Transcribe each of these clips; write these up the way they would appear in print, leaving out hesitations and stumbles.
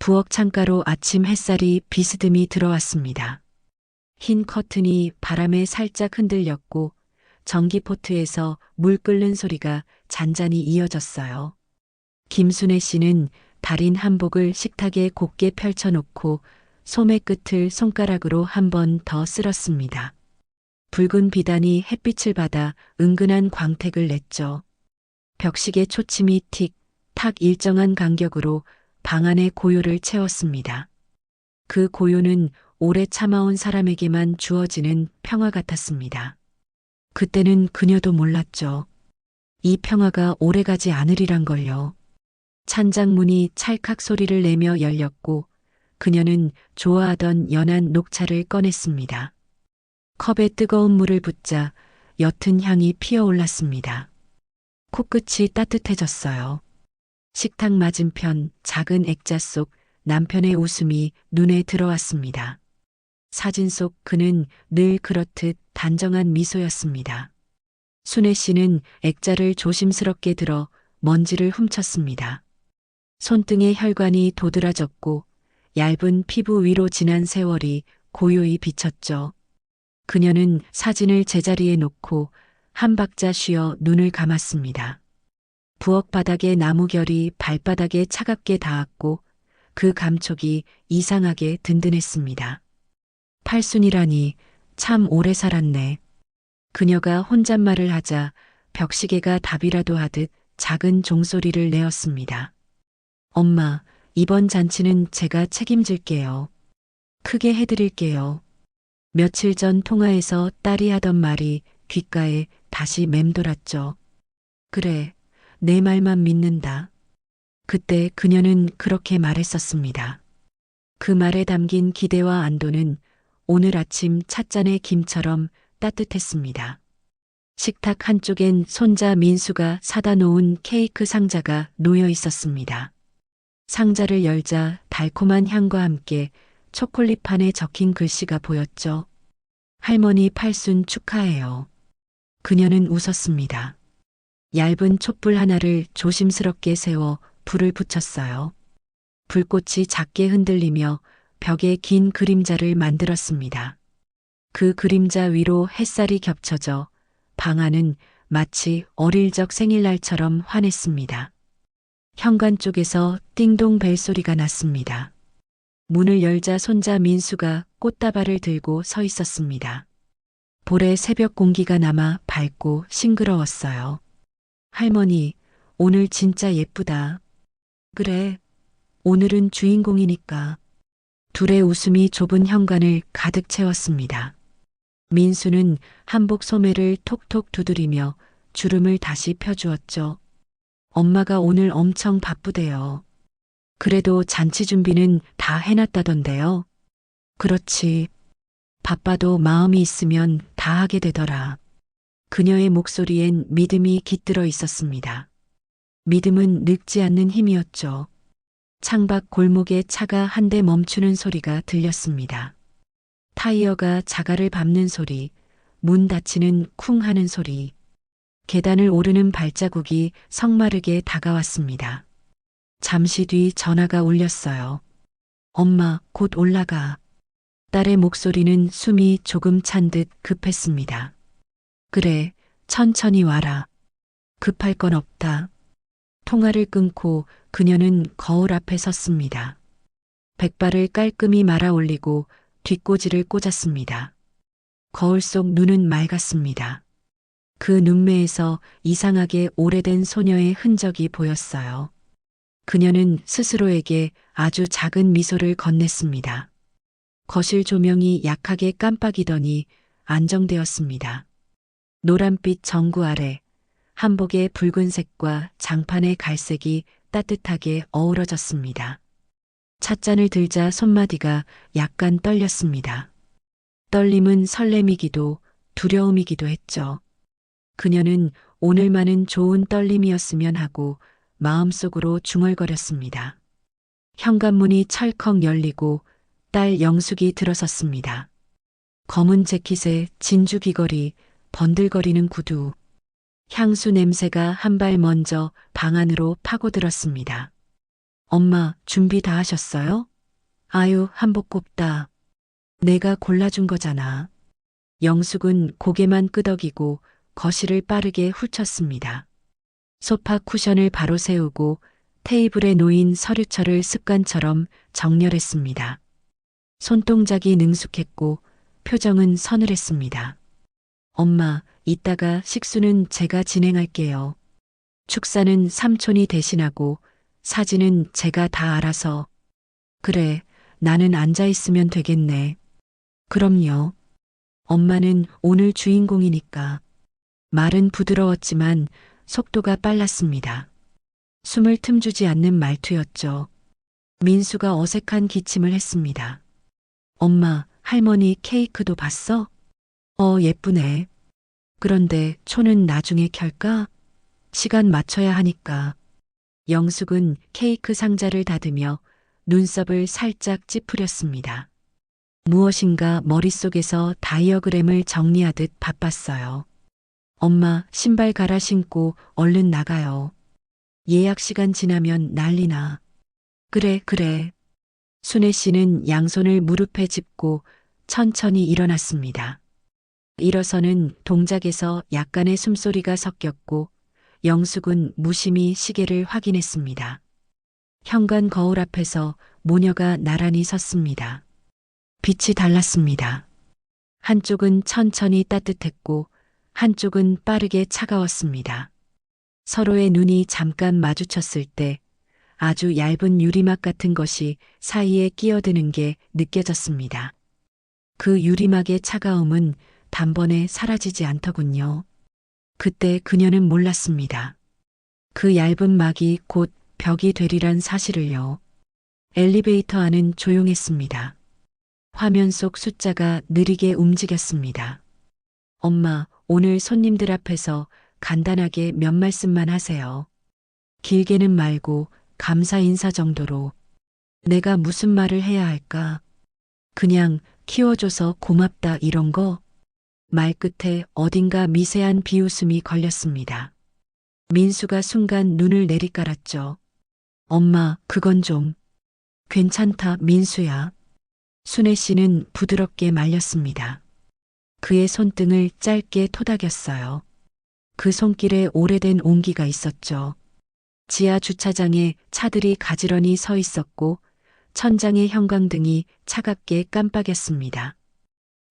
부엌 창가로 아침 햇살이 비스듬히 들어왔습니다. 흰 커튼이 바람에 살짝 흔들렸고 전기포트에서 물 끓는 소리가 잔잔히 이어졌어요. 김순애 씨는 달인 한복을 식탁에 곱게 펼쳐놓고 소매 끝을 손가락으로 한 번 더 쓸었습니다. 붉은 비단이 햇빛을 받아 은근한 광택을 냈죠. 벽식의 초침이 틱, 탁 일정한 간격으로 방 안의 고요를 채웠습니다. 그 고요는 오래 참아온 사람에게만 주어지는 평화 같았습니다. 그때는 그녀도 몰랐죠. 이 평화가 오래가지 않으리란 걸요. 찬장문이 찰칵 소리를 내며 열렸고 그녀는 좋아하던 연한 녹차를 꺼냈습니다. 컵에 뜨거운 물을 붓자 옅은 향이 피어올랐습니다. 코끝이 따뜻해졌어요. 식탁 맞은편 작은 액자 속 남편의 웃음이 눈에 들어왔습니다. 사진 속 그는 늘 그렇듯 단정한 미소였습니다. 순애 씨는 액자를 조심스럽게 들어 먼지를 훔쳤습니다. 손등의 혈관이 도드라졌고 얇은 피부 위로 지난 세월이 고요히 비쳤죠. 그녀는 사진을 제자리에 놓고 한 박자 쉬어 눈을 감았습니다. 부엌 바닥의 나무결이 발바닥에 차갑게 닿았고 그 감촉이 이상하게 든든했습니다. 팔순이라니 참 오래 살았네. 그녀가 혼잣말을 하자 벽시계가 답이라도 하듯 작은 종소리를 내었습니다. 엄마, 이번 잔치는 제가 책임질게요. 크게 해드릴게요. 며칠 전 통화에서 딸이 하던 말이 귓가에 다시 맴돌았죠. 그래, 내 말만 믿는다. 그때 그녀는 그렇게 말했었습니다. 그 말에 담긴 기대와 안도는 오늘 아침 찻잔의 김처럼 따뜻했습니다. 식탁 한쪽엔 손자 민수가 사다 놓은 케이크 상자가 놓여 있었습니다. 상자를 열자 달콤한 향과 함께 초콜릿판에 적힌 글씨가 보였죠. 할머니 팔순 축하해요. 그녀는 웃었습니다. 얇은 촛불 하나를 조심스럽게 세워 불을 붙였어요. 불꽃이 작게 흔들리며 벽에 긴 그림자를 만들었습니다. 그 그림자 위로 햇살이 겹쳐져 방 안은 마치 어릴 적 생일날처럼 환했습니다. 현관 쪽에서 띵동 벨소리가 났습니다. 문을 열자 손자 민수가 꽃다발을 들고 서 있었습니다. 볼에 새벽 공기가 남아 밝고 싱그러웠어요. 할머니, 오늘 진짜 예쁘다. 그래, 오늘은 주인공이니까. 둘의 웃음이 좁은 현관을 가득 채웠습니다. 민수는 한복 소매를 톡톡 두드리며 주름을 다시 펴주었죠. 엄마가 오늘 엄청 바쁘대요. 그래도 잔치 준비는 다 해놨다던데요. 그렇지. 바빠도 마음이 있으면 다 하게 되더라. 그녀의 목소리엔 믿음이 깃들어 있었습니다. 믿음은 늙지 않는 힘이었죠. 창밖 골목에 차가 한 대 멈추는 소리가 들렸습니다. 타이어가 자갈을 밟는 소리, 문 닫히는 쿵 하는 소리, 계단을 오르는 발자국이 성마르게 다가왔습니다. 잠시 뒤 전화가 울렸어요. 엄마, 곧 올라가. 딸의 목소리는 숨이 조금 찬 듯 급했습니다. 그래, 천천히 와라. 급할 건 없다. 통화를 끊고 그녀는 거울 앞에 섰습니다. 백발을 깔끔히 말아 올리고 뒷꽂이를 꽂았습니다. 거울 속 눈은 맑았습니다. 그 눈매에서 이상하게 오래된 소녀의 흔적이 보였어요. 그녀는 스스로에게 아주 작은 미소를 건넸습니다. 거실 조명이 약하게 깜빡이더니 안정되었습니다. 노란빛 전구 아래 한복의 붉은색과 장판의 갈색이 따뜻하게 어우러졌습니다. 찻잔을 들자 손마디가 약간 떨렸습니다. 떨림은 설렘이기도 두려움이기도 했죠. 그녀는 오늘만은 좋은 떨림이었으면 하고 마음속으로 중얼거렸습니다. 현관문이 철컥 열리고 딸 영숙이 들어섰습니다. 검은 재킷에 진주 귀걸이, 번들거리는 구두, 향수 냄새가 한 발 먼저 방 안으로 파고들었습니다. 엄마, 준비 다 하셨어요? 아유, 한복 곱다. 내가 골라준 거잖아. 영숙은 고개만 끄덕이고 거실을 빠르게 훑쳤습니다. 소파 쿠션을 바로 세우고 테이블에 놓인 서류철을 습관처럼 정렬했습니다. 손동작이 능숙했고 표정은 서늘했습니다. 엄마, 이따가 식수는 제가 진행할게요. 축사는 삼촌이 대신하고 사진은 제가 다 알아서. 그래, 나는 앉아 있으면 되겠네. 그럼요. 엄마는 오늘 주인공이니까. 말은 부드러웠지만 속도가 빨랐습니다. 숨을 틈주지 않는 말투였죠. 민수가 어색한 기침을 했습니다. 엄마, 할머니 케이크도 봤어? 예쁘네. 그런데 초는 나중에 켤까? 시간 맞춰야 하니까. 영숙은 케이크 상자를 닫으며 눈썹을 살짝 찌푸렸습니다. 무엇인가 머릿속에서 다이어그램을 정리하듯 바빴어요. 엄마, 신발 갈아 신고 얼른 나가요. 예약 시간 지나면 난리나. 그래, 그래. 순애 씨는 양손을 무릎에 짚고 천천히 일어났습니다. 일어서는 동작에서 약간의 숨소리가 섞였고 영숙은 무심히 시계를 확인했습니다. 현관 거울 앞에서 모녀가 나란히 섰습니다. 빛이 달랐습니다. 한쪽은 천천히 따뜻했고 한쪽은 빠르게 차가웠습니다. 서로의 눈이 잠깐 마주쳤을 때 아주 얇은 유리막 같은 것이 사이에 끼어드는 게 느껴졌습니다. 그 유리막의 차가움은 단번에 사라지지 않더군요. 그때 그녀는 몰랐습니다. 그 얇은 막이 곧 벽이 되리란 사실을요. 엘리베이터 안은 조용했습니다. 화면 속 숫자가 느리게 움직였습니다. 엄마, 오늘 손님들 앞에서 간단하게 몇 말씀만 하세요. 길게는 말고 감사 인사 정도로. 내가 무슨 말을 해야 할까? 그냥 키워줘서 고맙다 이런 거? 말 끝에 어딘가 미세한 비웃음이 걸렸습니다. 민수가 순간 눈을 내리깔았죠. 엄마, 그건 좀. 괜찮다, 민수야. 순애 씨는 부드럽게 말렸습니다. 그의 손등을 짧게 토닥였어요. 그 손길에 오래된 온기가 있었죠. 지하 주차장에 차들이 가지런히 서 있었고 천장의 형광등이 차갑게 깜빡였습니다.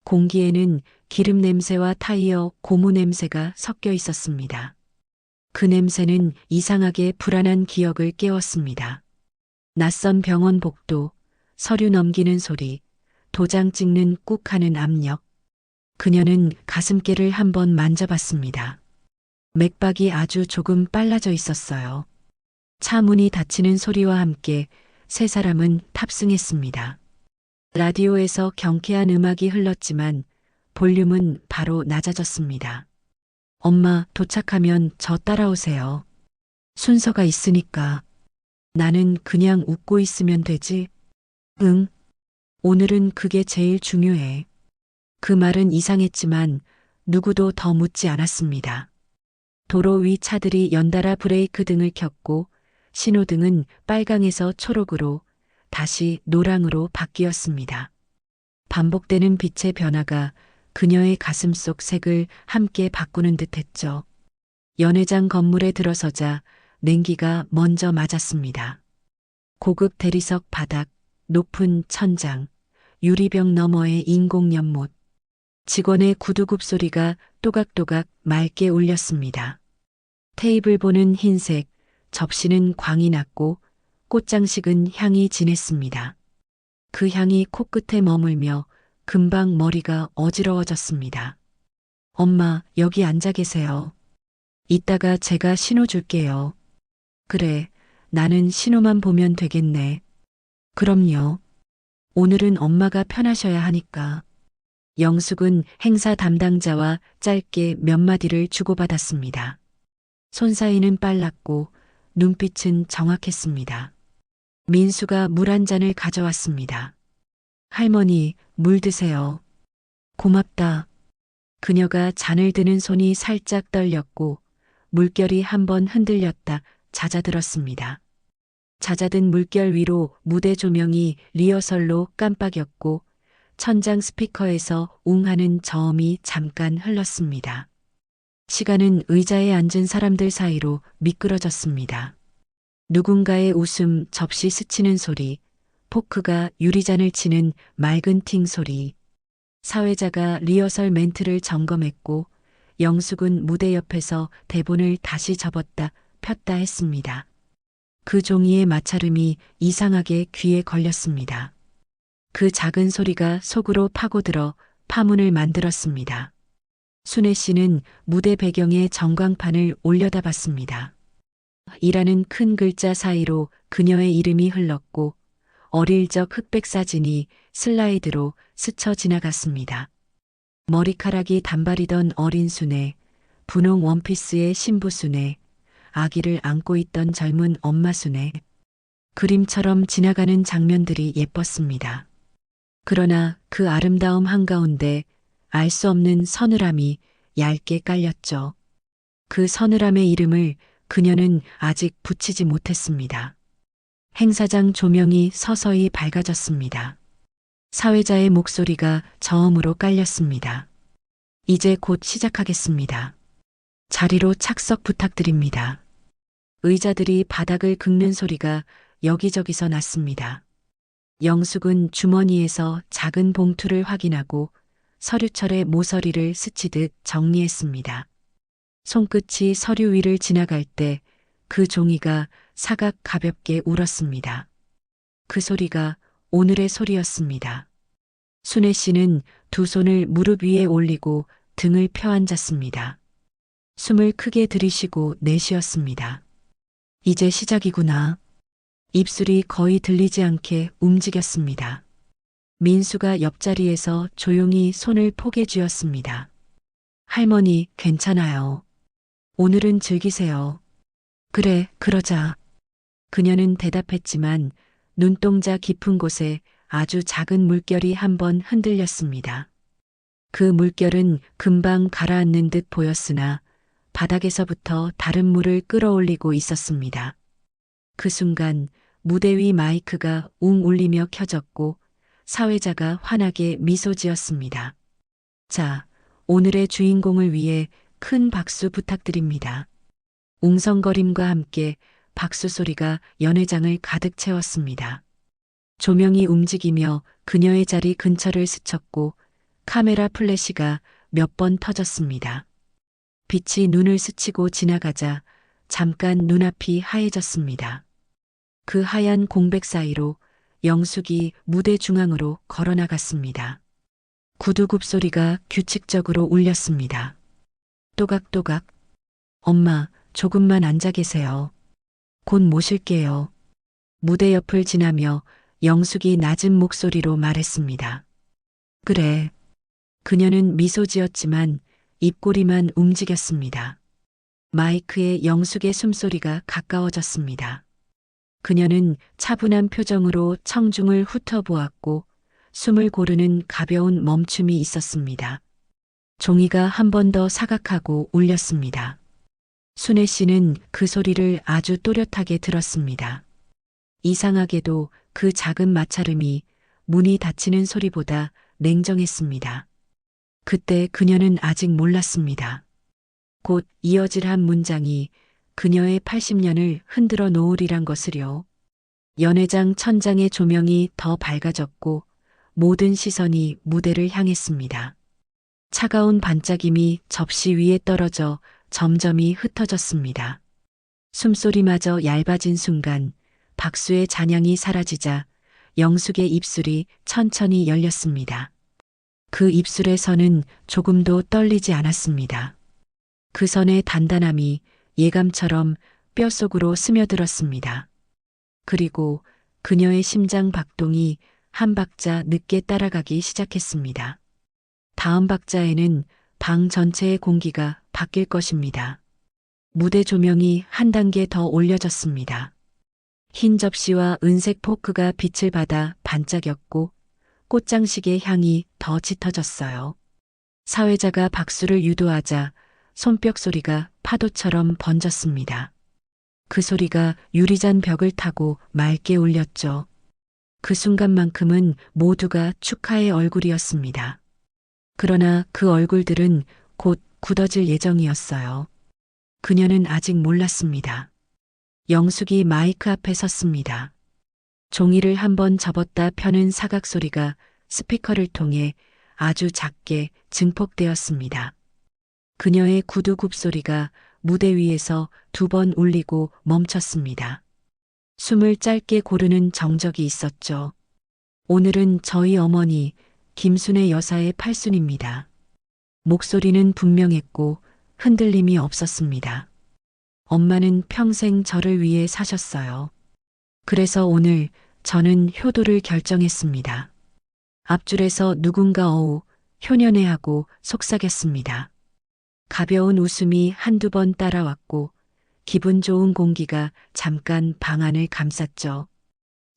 공기에는 기름 냄새와 타이어 고무 냄새가 섞여 있었습니다. 그 냄새는 이상하게 불안한 기억을 깨웠습니다. 낯선 병원 복도, 서류 넘기는 소리, 도장 찍는 꾹 하는 압력. 그녀는 가슴께를 한번 만져봤습니다. 맥박이 아주 조금 빨라져 있었어요. 차 문이 닫히는 소리와 함께 세 사람은 탑승했습니다. 라디오에서 경쾌한 음악이 흘렀지만 볼륨은 바로 낮아졌습니다. 엄마, 도착하면 저 따라오세요. 순서가 있으니까. 나는 그냥 웃고 있으면 되지? 응. 오늘은 그게 제일 중요해. 그 말은 이상했지만 누구도 더 묻지 않았습니다. 도로 위 차들이 연달아 브레이크 등을 켰고 신호등은 빨강에서 초록으로 다시 노랑으로 바뀌었습니다. 반복되는 빛의 변화가 그녀의 가슴 속 색을 함께 바꾸는 듯 했죠. 연회장 건물에 들어서자 냉기가 먼저 맞았습니다. 고급 대리석 바닥, 높은 천장, 유리병 너머의 인공 연못, 직원의 구두굽 소리가 또각또각 맑게 울렸습니다. 테이블 보는 흰색, 접시는 광이 났고 꽃장식은 향이 진했습니다. 그 향이 코끝에 머물며 금방 머리가 어지러워졌습니다. 엄마, 여기 앉아 계세요. 이따가 제가 신호 줄게요. 그래, 나는 신호만 보면 되겠네. 그럼요. 오늘은 엄마가 편하셔야 하니까. 영숙은 행사 담당자와 짧게 몇 마디를 주고받았습니다. 손사인은 빨랐고 눈빛은 정확했습니다. 민수가 물 한 잔을 가져왔습니다. 할머니, 물 드세요. 고맙다. 그녀가 잔을 드는 손이 살짝 떨렸고 물결이 한번 흔들렸다 잦아들었습니다. 잦아든 물결 위로 무대 조명이 리허설로 깜빡였고 천장 스피커에서 웅하는 저음이 잠깐 흘렀습니다. 시간은 의자에 앉은 사람들 사이로 미끄러졌습니다. 누군가의 웃음, 접시 스치는 소리, 포크가 유리잔을 치는 맑은 팅 소리. 사회자가 리허설 멘트를 점검했고 영숙은 무대 옆에서 대본을 다시 접었다 폈다 했습니다. 그 종이의 마찰음이 이상하게 귀에 걸렸습니다. 그 작은 소리가 속으로 파고들어 파문을 만들었습니다. 순애 씨는 무대 배경에 전광판을 올려다봤습니다. 이라는 큰 글자 사이로 그녀의 이름이 흘렀고 어릴 적 흑백 사진이 슬라이드로 스쳐 지나갔습니다. 머리카락이 단발이던 어린 순애, 분홍 원피스의 신부 순애, 아기를 안고 있던 젊은 엄마 순애. 그림처럼 지나가는 장면들이 예뻤습니다. 그러나 그 아름다움 한가운데 알 수 없는 서늘함이 얇게 깔렸죠. 그 서늘함의 이름을 그녀는 아직 붙이지 못했습니다. 행사장 조명이 서서히 밝아졌습니다. 사회자의 목소리가 저음으로 깔렸습니다. 이제 곧 시작하겠습니다. 자리로 착석 부탁드립니다. 의자들이 바닥을 긁는 소리가 여기저기서 났습니다. 영숙은 주머니에서 작은 봉투를 확인하고 서류철에 모서리를 스치듯 정리했습니다. 손끝이 서류 위를 지나갈 때 그 종이가 사각 가볍게 울었습니다. 그 소리가 오늘의 소리였습니다. 순애 씨는 두 손을 무릎 위에 올리고 등을 펴앉았습니다. 숨을 크게 들이쉬고 내쉬었습니다. 이제 시작이구나. 입술이 거의 들리지 않게 움직였습니다. 민수가 옆자리에서 조용히 손을 포개 쥐었습니다. 할머니, 괜찮아요. 오늘은 즐기세요. 그래, 그러자. 그녀는 대답했지만 눈동자 깊은 곳에 아주 작은 물결이 한번 흔들렸습니다. 그 물결은 금방 가라앉는 듯 보였으나 바닥에서부터 다른 물을 끌어올리고 있었습니다. 그 순간 무대 위 마이크가 웅 울리며 켜졌고 사회자가 환하게 미소 지었습니다. 자, 오늘의 주인공을 위해 큰 박수 부탁드립니다. 웅성거림과 함께 박수 소리가 연회장을 가득 채웠습니다. 조명이 움직이며 그녀의 자리 근처를 스쳤고 카메라 플래시가 몇 번 터졌습니다. 빛이 눈을 스치고 지나가자 잠깐 눈앞이 하얘졌습니다. 그 하얀 공백 사이로 영숙이 무대 중앙으로 걸어나갔습니다. 구두굽 소리가 규칙적으로 울렸습니다. 또각또각. 엄마, 조금만 앉아 계세요. 곧 모실게요. 무대 옆을 지나며 영숙이 낮은 목소리로 말했습니다. 그래. 그녀는 미소 지었지만 입꼬리만 움직였습니다. 마이크에 영숙의 숨소리가 가까워졌습니다. 그녀는 차분한 표정으로 청중을 훑어보았고 숨을 고르는 가벼운 멈춤이 있었습니다. 종이가 한 번 더 사각하고 울렸습니다. 순애 씨는 그 소리를 아주 또렷하게 들었습니다. 이상하게도 그 작은 마찰음이 문이 닫히는 소리보다 냉정했습니다. 그때 그녀는 아직 몰랐습니다. 곧 이어질 한 문장이 그녀의 80년을 흔들어 놓으리란 것을요. 연회장 천장의 조명이 더 밝아졌고 모든 시선이 무대를 향했습니다. 차가운 반짝임이 접시 위에 떨어져 점점이 흩어졌습니다. 숨소리마저 얇아진 순간 박수의 잔향이 사라지자 영숙의 입술이 천천히 열렸습니다. 그 입술의 선은 조금도 떨리지 않았습니다. 그 선의 단단함이 예감처럼 뼛속으로 스며들었습니다. 그리고 그녀의 심장 박동이 한 박자 늦게 따라가기 시작했습니다. 다음 박자에는 방 전체의 공기가 바뀔 것입니다. 무대 조명이 한 단계 더 올려졌습니다. 흰 접시와 은색 포크가 빛을 받아 반짝였고 꽃장식의 향이 더 짙어졌어요. 사회자가 박수를 유도하자 손뼉 소리가 파도처럼 번졌습니다. 그 소리가 유리잔 벽을 타고 맑게 울렸죠. 그 순간만큼은 모두가 축하의 얼굴이었습니다. 그러나 그 얼굴들은 곧 굳어질 예정이었어요. 그녀는 아직 몰랐습니다. 영숙이 마이크 앞에 섰습니다. 종이를 한번 접었다 펴는 사각 소리가 스피커를 통해 아주 작게 증폭되었습니다. 그녀의 구두 굽소리가 무대 위에서 2번 울리고 멈췄습니다. 숨을 짧게 고르는 정적이 있었죠. 오늘은 저희 어머니 김순애 여사의 팔순입니다. 목소리는 분명했고 흔들림이 없었습니다. 엄마는 평생 저를 위해 사셨어요. 그래서 오늘 저는 효도를 결정했습니다. 앞줄에서 누군가 효녀네하고 속삭였습니다. 가벼운 웃음이 한두 번 따라왔고 기분 좋은 공기가 잠깐 방 안을 감쌌죠.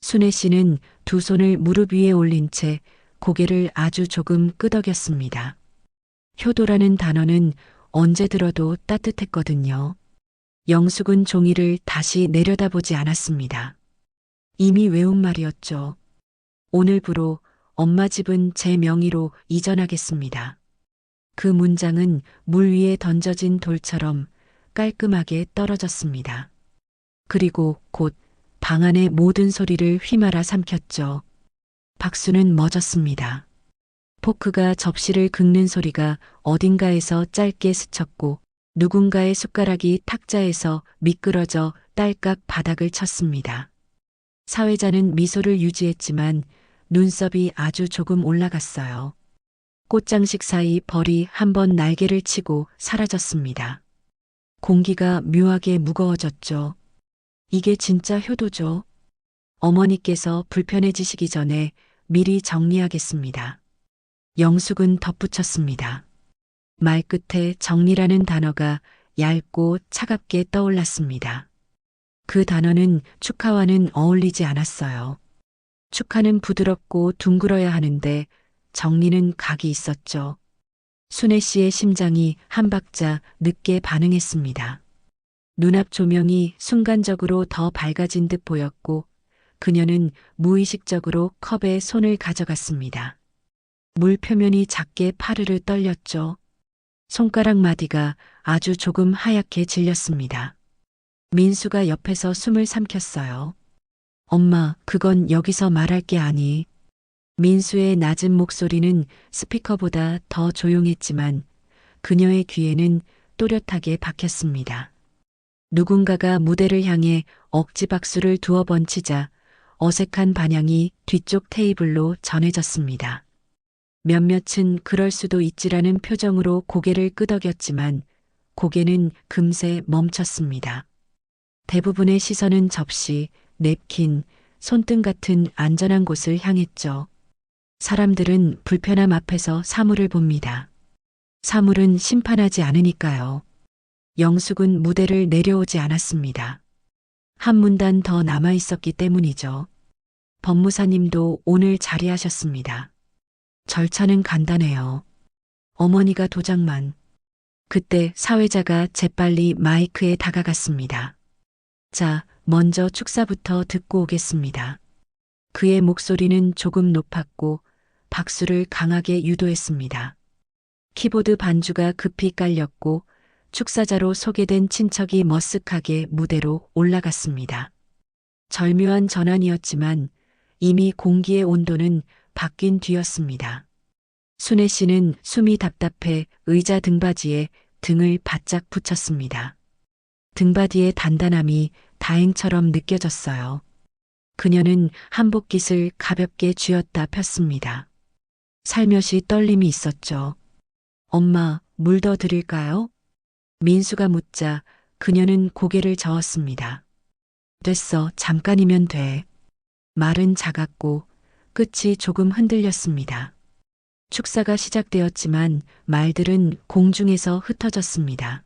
순애 씨는 2 손을 무릎 위에 올린 채 고개를 아주 조금 끄덕였습니다. 효도라는 단어는 언제 들어도 따뜻했거든요. 영숙은 종이를 다시 내려다보지 않았습니다. 이미 외운 말이었죠. 오늘부로 엄마 집은 제 명의로 이전하겠습니다. 그 문장은 물 위에 던져진 돌처럼 깔끔하게 떨어졌습니다. 그리고 곧 방 안의 모든 소리를 휘말아 삼켰죠. 박수는 멎었습니다. 포크가 접시를 긁는 소리가 어딘가에서 짧게 스쳤고 누군가의 숟가락이 탁자에서 미끄러져 딸깍 바닥을 쳤습니다. 사회자는 미소를 유지했지만 눈썹이 아주 조금 올라갔어요. 꽃장식 사이 벌이 한번 날개를 치고 사라졌습니다. 공기가 묘하게 무거워졌죠. 이게 진짜 효도죠. 어머니께서 불편해지시기 전에 미리 정리하겠습니다. 영숙은 덧붙였습니다. 말끝에 정리라는 단어가 얇고 차갑게 떠올랐습니다. 그 단어는 축하와는 어울리지 않았어요. 축하는 부드럽고 둥글어야 하는데 정리는 각이 있었죠. 순애 씨의 심장이 한 박자 늦게 반응했습니다. 눈앞 조명이 순간적으로 더 밝아진 듯 보였고 그녀는 무의식적으로 컵에 손을 가져갔습니다. 물 표면이 작게 파르르 떨렸죠. 손가락 마디가 아주 조금 하얗게 질렸습니다. 민수가 옆에서 숨을 삼켰어요. 엄마, 그건 여기서 말할 게 아니. 민수의 낮은 목소리는 스피커보다 더 조용했지만 그녀의 귀에는 또렷하게 박혔습니다. 누군가가 무대를 향해 억지 박수를 2번 치자 어색한 반향이 뒤쪽 테이블로 전해졌습니다. 몇몇은 그럴 수도 있지라는 표정으로 고개를 끄덕였지만 고개는 금세 멈췄습니다. 대부분의 시선은 접시, 냅킨, 손등 같은 안전한 곳을 향했죠. 사람들은 불편함 앞에서 사물을 봅니다. 사물은 심판하지 않으니까요. 영숙은 무대를 내려오지 않았습니다. 한 문단 더 남아 있었기 때문이죠. 법무사님도 오늘 자리하셨습니다. 절차는 간단해요. 어머니가 도장만. 그때 사회자가 재빨리 마이크에 다가갔습니다. 자, 먼저 축사부터 듣고 오겠습니다. 그의 목소리는 조금 높았고 박수를 강하게 유도했습니다. 키보드 반주가 급히 깔렸고 축사자로 소개된 친척이 머쓱하게 무대로 올라갔습니다. 절묘한 전환이었지만 이미 공기의 온도는 바뀐 뒤였습니다. 순애 씨는 숨이 답답해 의자 등받이에 등을 바짝 붙였습니다. 등받이의 단단함이 다행처럼 느껴졌어요. 그녀는 한복깃을 가볍게 쥐었다 폈습니다. 살며시 떨림이 있었죠. 엄마, 물 더 드릴까요? 민수가 묻자 그녀는 고개를 저었습니다. 됐어, 잠깐이면 돼. 말은 작았고 끝이 조금 흔들렸습니다. 축사가 시작되었지만 말들은 공중에서 흩어졌습니다.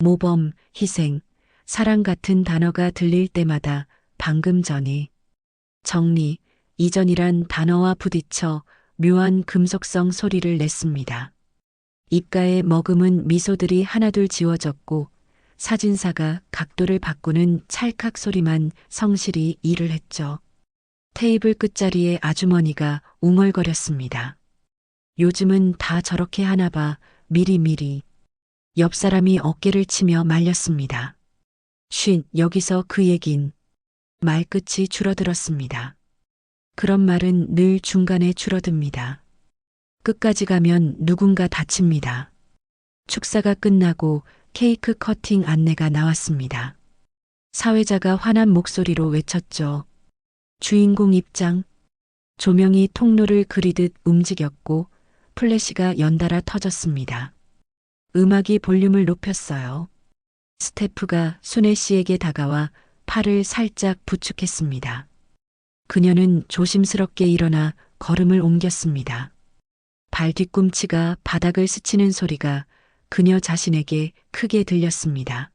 모범, 희생, 사랑 같은 단어가 들릴 때마다 방금 전이, 정리, 이전이란 단어와 부딪혀 묘한 금속성 소리를 냈습니다. 입가에 머금은 미소들이 하나둘 지워졌고 사진사가 각도를 바꾸는 찰칵 소리만 성실히 일을 했죠. 테이블 끝자리에 아주머니가 웅얼거렸습니다. 요즘은 다 저렇게 하나 봐, 미리미리. 옆 사람이 어깨를 치며 말렸습니다. 쉰, 여기서 그 얘긴. 말끝이 줄어들었습니다. 그런 말은 늘 중간에 줄어듭니다. 끝까지 가면 누군가 다칩니다. 축사가 끝나고 케이크 커팅 안내가 나왔습니다. 사회자가 화난 목소리로 외쳤죠. 주인공 입장. 조명이 통로를 그리듯 움직였고 플래시가 연달아 터졌습니다. 음악이 볼륨을 높였어요. 스태프가 순애 씨에게 다가와 팔을 살짝 부축했습니다. 그녀는 조심스럽게 일어나 걸음을 옮겼습니다. 발 뒤꿈치가 바닥을 스치는 소리가 그녀 자신에게 크게 들렸습니다.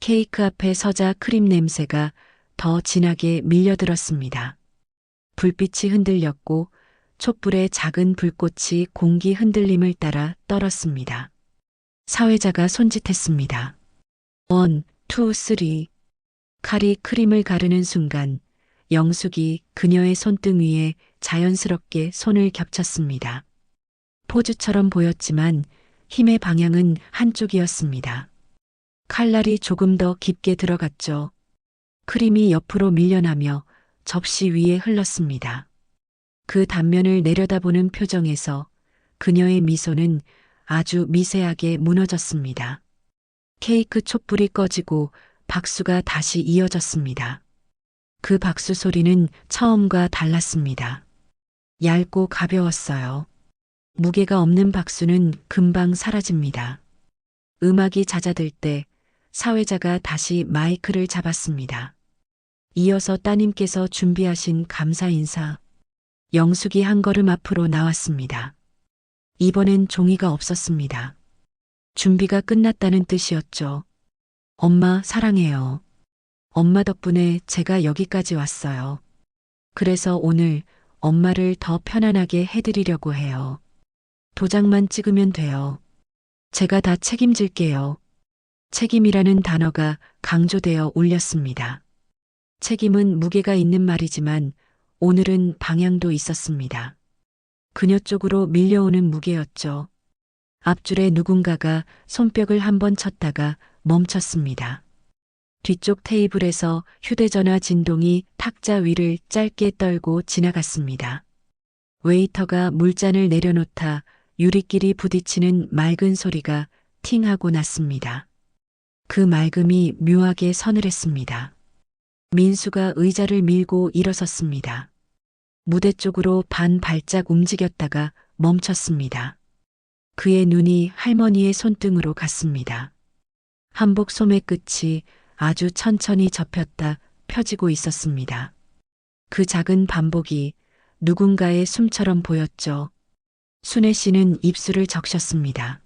케이크 앞에 서자 크림 냄새가 더 진하게 밀려들었습니다. 불빛이 흔들렸고 촛불의 작은 불꽃이 공기 흔들림을 따라 떨었습니다. 사회자가 손짓했습니다. 1, 2, 3. 칼이 크림을 가르는 순간 영숙이 그녀의 손등 위에 자연스럽게 손을 겹쳤습니다. 포즈처럼 보였지만 힘의 방향은 한쪽이었습니다. 칼날이 조금 더 깊게 들어갔죠. 크림이 옆으로 밀려나며 접시 위에 흘렀습니다. 그 단면을 내려다보는 표정에서 그녀의 미소는 아주 미세하게 무너졌습니다. 케이크 촛불이 꺼지고 박수가 다시 이어졌습니다. 그 박수 소리는 처음과 달랐습니다. 얇고 가벼웠어요. 무게가 없는 박수는 금방 사라집니다. 음악이 잦아들 때 사회자가 다시 마이크를 잡았습니다. 이어서 따님께서 준비하신 감사 인사. 영숙이 한 걸음 앞으로 나왔습니다. 이번엔 종이가 없었습니다. 준비가 끝났다는 뜻이었죠. 엄마 사랑해요. 엄마 덕분에 제가 여기까지 왔어요. 그래서 오늘 엄마를 더 편안하게 해드리려고 해요. 도장만 찍으면 돼요. 제가 다 책임질게요. 책임이라는 단어가 강조되어 울렸습니다. 책임은 무게가 있는 말이지만 오늘은 방향도 있었습니다. 그녀 쪽으로 밀려오는 무게였죠. 앞줄에 누군가가 손뼉을 한번 쳤다가 멈췄습니다. 뒤쪽 테이블에서 휴대전화 진동이 탁자 위를 짧게 떨고 지나갔습니다. 웨이터가 물잔을 내려놓다 유리끼리 부딪히는 맑은 소리가 팅 하고 났습니다. 그 맑음이 묘하게 서늘했습니다. 민수가 의자를 밀고 일어섰습니다. 무대 쪽으로 반 발짝 움직였다가 멈췄습니다. 그의 눈이 할머니의 손등으로 갔습니다. 한복 소매 끝이 아주 천천히 접혔다 펴지고 있었습니다. 그 작은 반복이 누군가의 숨처럼 보였죠. 순애 씨는 입술을 적셨습니다.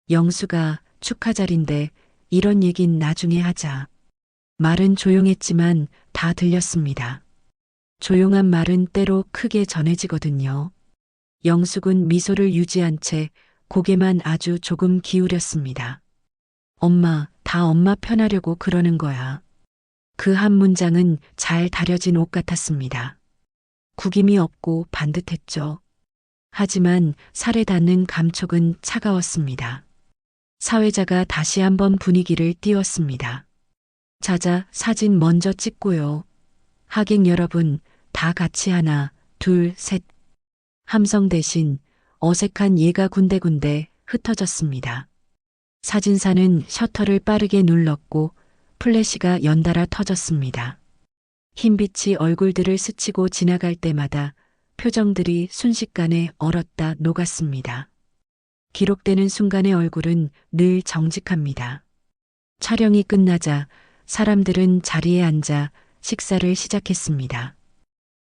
영수가 축하 자리인데 이런 얘긴 나중에 하자. 말은 조용했지만 다 들렸습니다. 조용한 말은 때로 크게 전해지거든요. 영숙은 미소를 유지한 채 고개만 아주 조금 기울였습니다. 엄마, 다 엄마 편하려고 그러는 거야. 그 한 문장은 잘 다려진 옷 같았습니다. 구김이 없고 반듯했죠. 하지만 살에 닿는 감촉은 차가웠습니다. 사회자가 다시 한번 분위기를 띄웠습니다. 자자, 사진 먼저 찍고요. 하객 여러분, 다 같이 하나, 둘, 셋. 함성 대신 어색한 예가 군데군데 흩어졌습니다. 사진사는 셔터를 빠르게 눌렀고 플래시가 연달아 터졌습니다. 흰빛이 얼굴들을 스치고 지나갈 때마다 표정들이 순식간에 얼었다 녹았습니다. 기록되는 순간의 얼굴은 늘 정직합니다. 촬영이 끝나자 사람들은 자리에 앉아 식사를 시작했습니다.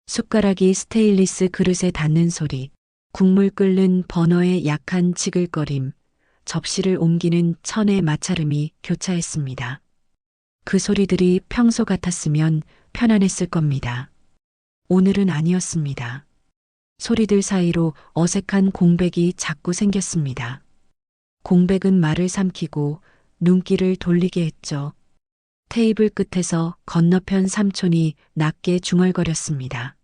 숟가락이 스테인리스 그릇에 닿는 소리, 국물 끓는 버너의 약한 지글거림, 접시를 옮기는 천의 마찰음이 교차했습니다. 그 소리들이 평소 같았으면 편안했을 겁니다. 오늘은 아니었습니다. 소리들 사이로 어색한 공백이 자꾸 생겼습니다. 공백은 말을 삼키고 눈길을 돌리게 했죠. 테이블 끝에서 건너편 삼촌이 낮게 중얼거렸습니다.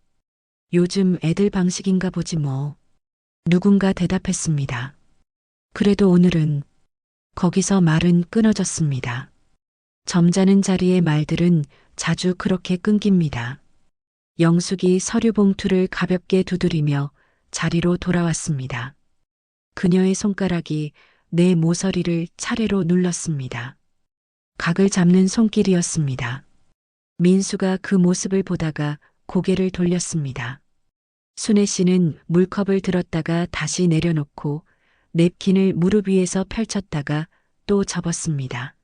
요즘 애들 방식인가 보지 뭐. 누군가 대답했습니다. 그래도 오늘은 거기서 말은 끊어졌습니다. 점잖은 자리의 말들은 자주 그렇게 끊깁니다. 영숙이 서류 봉투를 가볍게 두드리며 자리로 돌아왔습니다. 그녀의 손가락이 내 모서리를 차례로 눌렀습니다. 각을 잡는 손길이었습니다. 민수가 그 모습을 보다가 고개를 돌렸습니다. 순애 씨는 물컵을 들었다가 다시 내려놓고 냅킨을 무릎 위에서 펼쳤다가 또 접었습니다.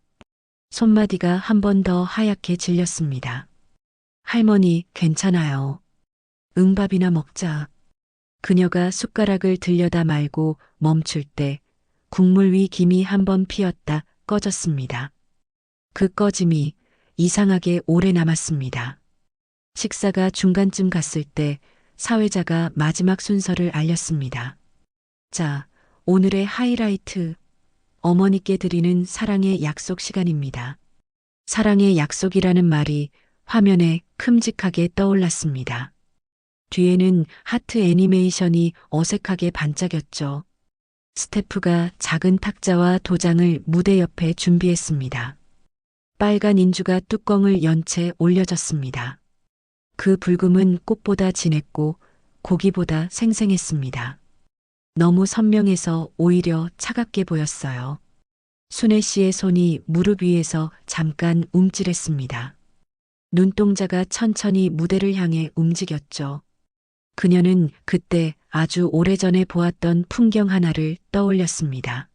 손마디가 한 번 더 하얗게 질렸습니다. 할머니, 괜찮아요. 응밥이나 먹자. 그녀가 숟가락을 들여다 말고 멈출 때 국물 위 김이 한 번 피었다 꺼졌습니다. 그 꺼짐이 이상하게 오래 남았습니다. 식사가 중간쯤 갔을 때 사회자가 마지막 순서를 알렸습니다. 자, 오늘의 하이라이트. 어머니께 드리는 사랑의 약속 시간입니다. 사랑의 약속이라는 말이 화면에 큼직하게 떠올랐습니다. 뒤에는 하트 애니메이션이 어색하게 반짝였죠. 스태프가 작은 탁자와 도장을 무대 옆에 준비했습니다. 빨간 인주가 뚜껑을 연 채 올려졌습니다. 그 불금은 꽃보다 진했고 고기보다 생생했습니다. 너무 선명해서 오히려 차갑게 보였어요. 순애 씨의 손이 무릎 위에서 잠깐 움찔했습니다. 눈동자가 천천히 무대를 향해 움직였죠. 그녀는 그때 아주 오래전에 보았던 풍경 하나를 떠올렸습니다.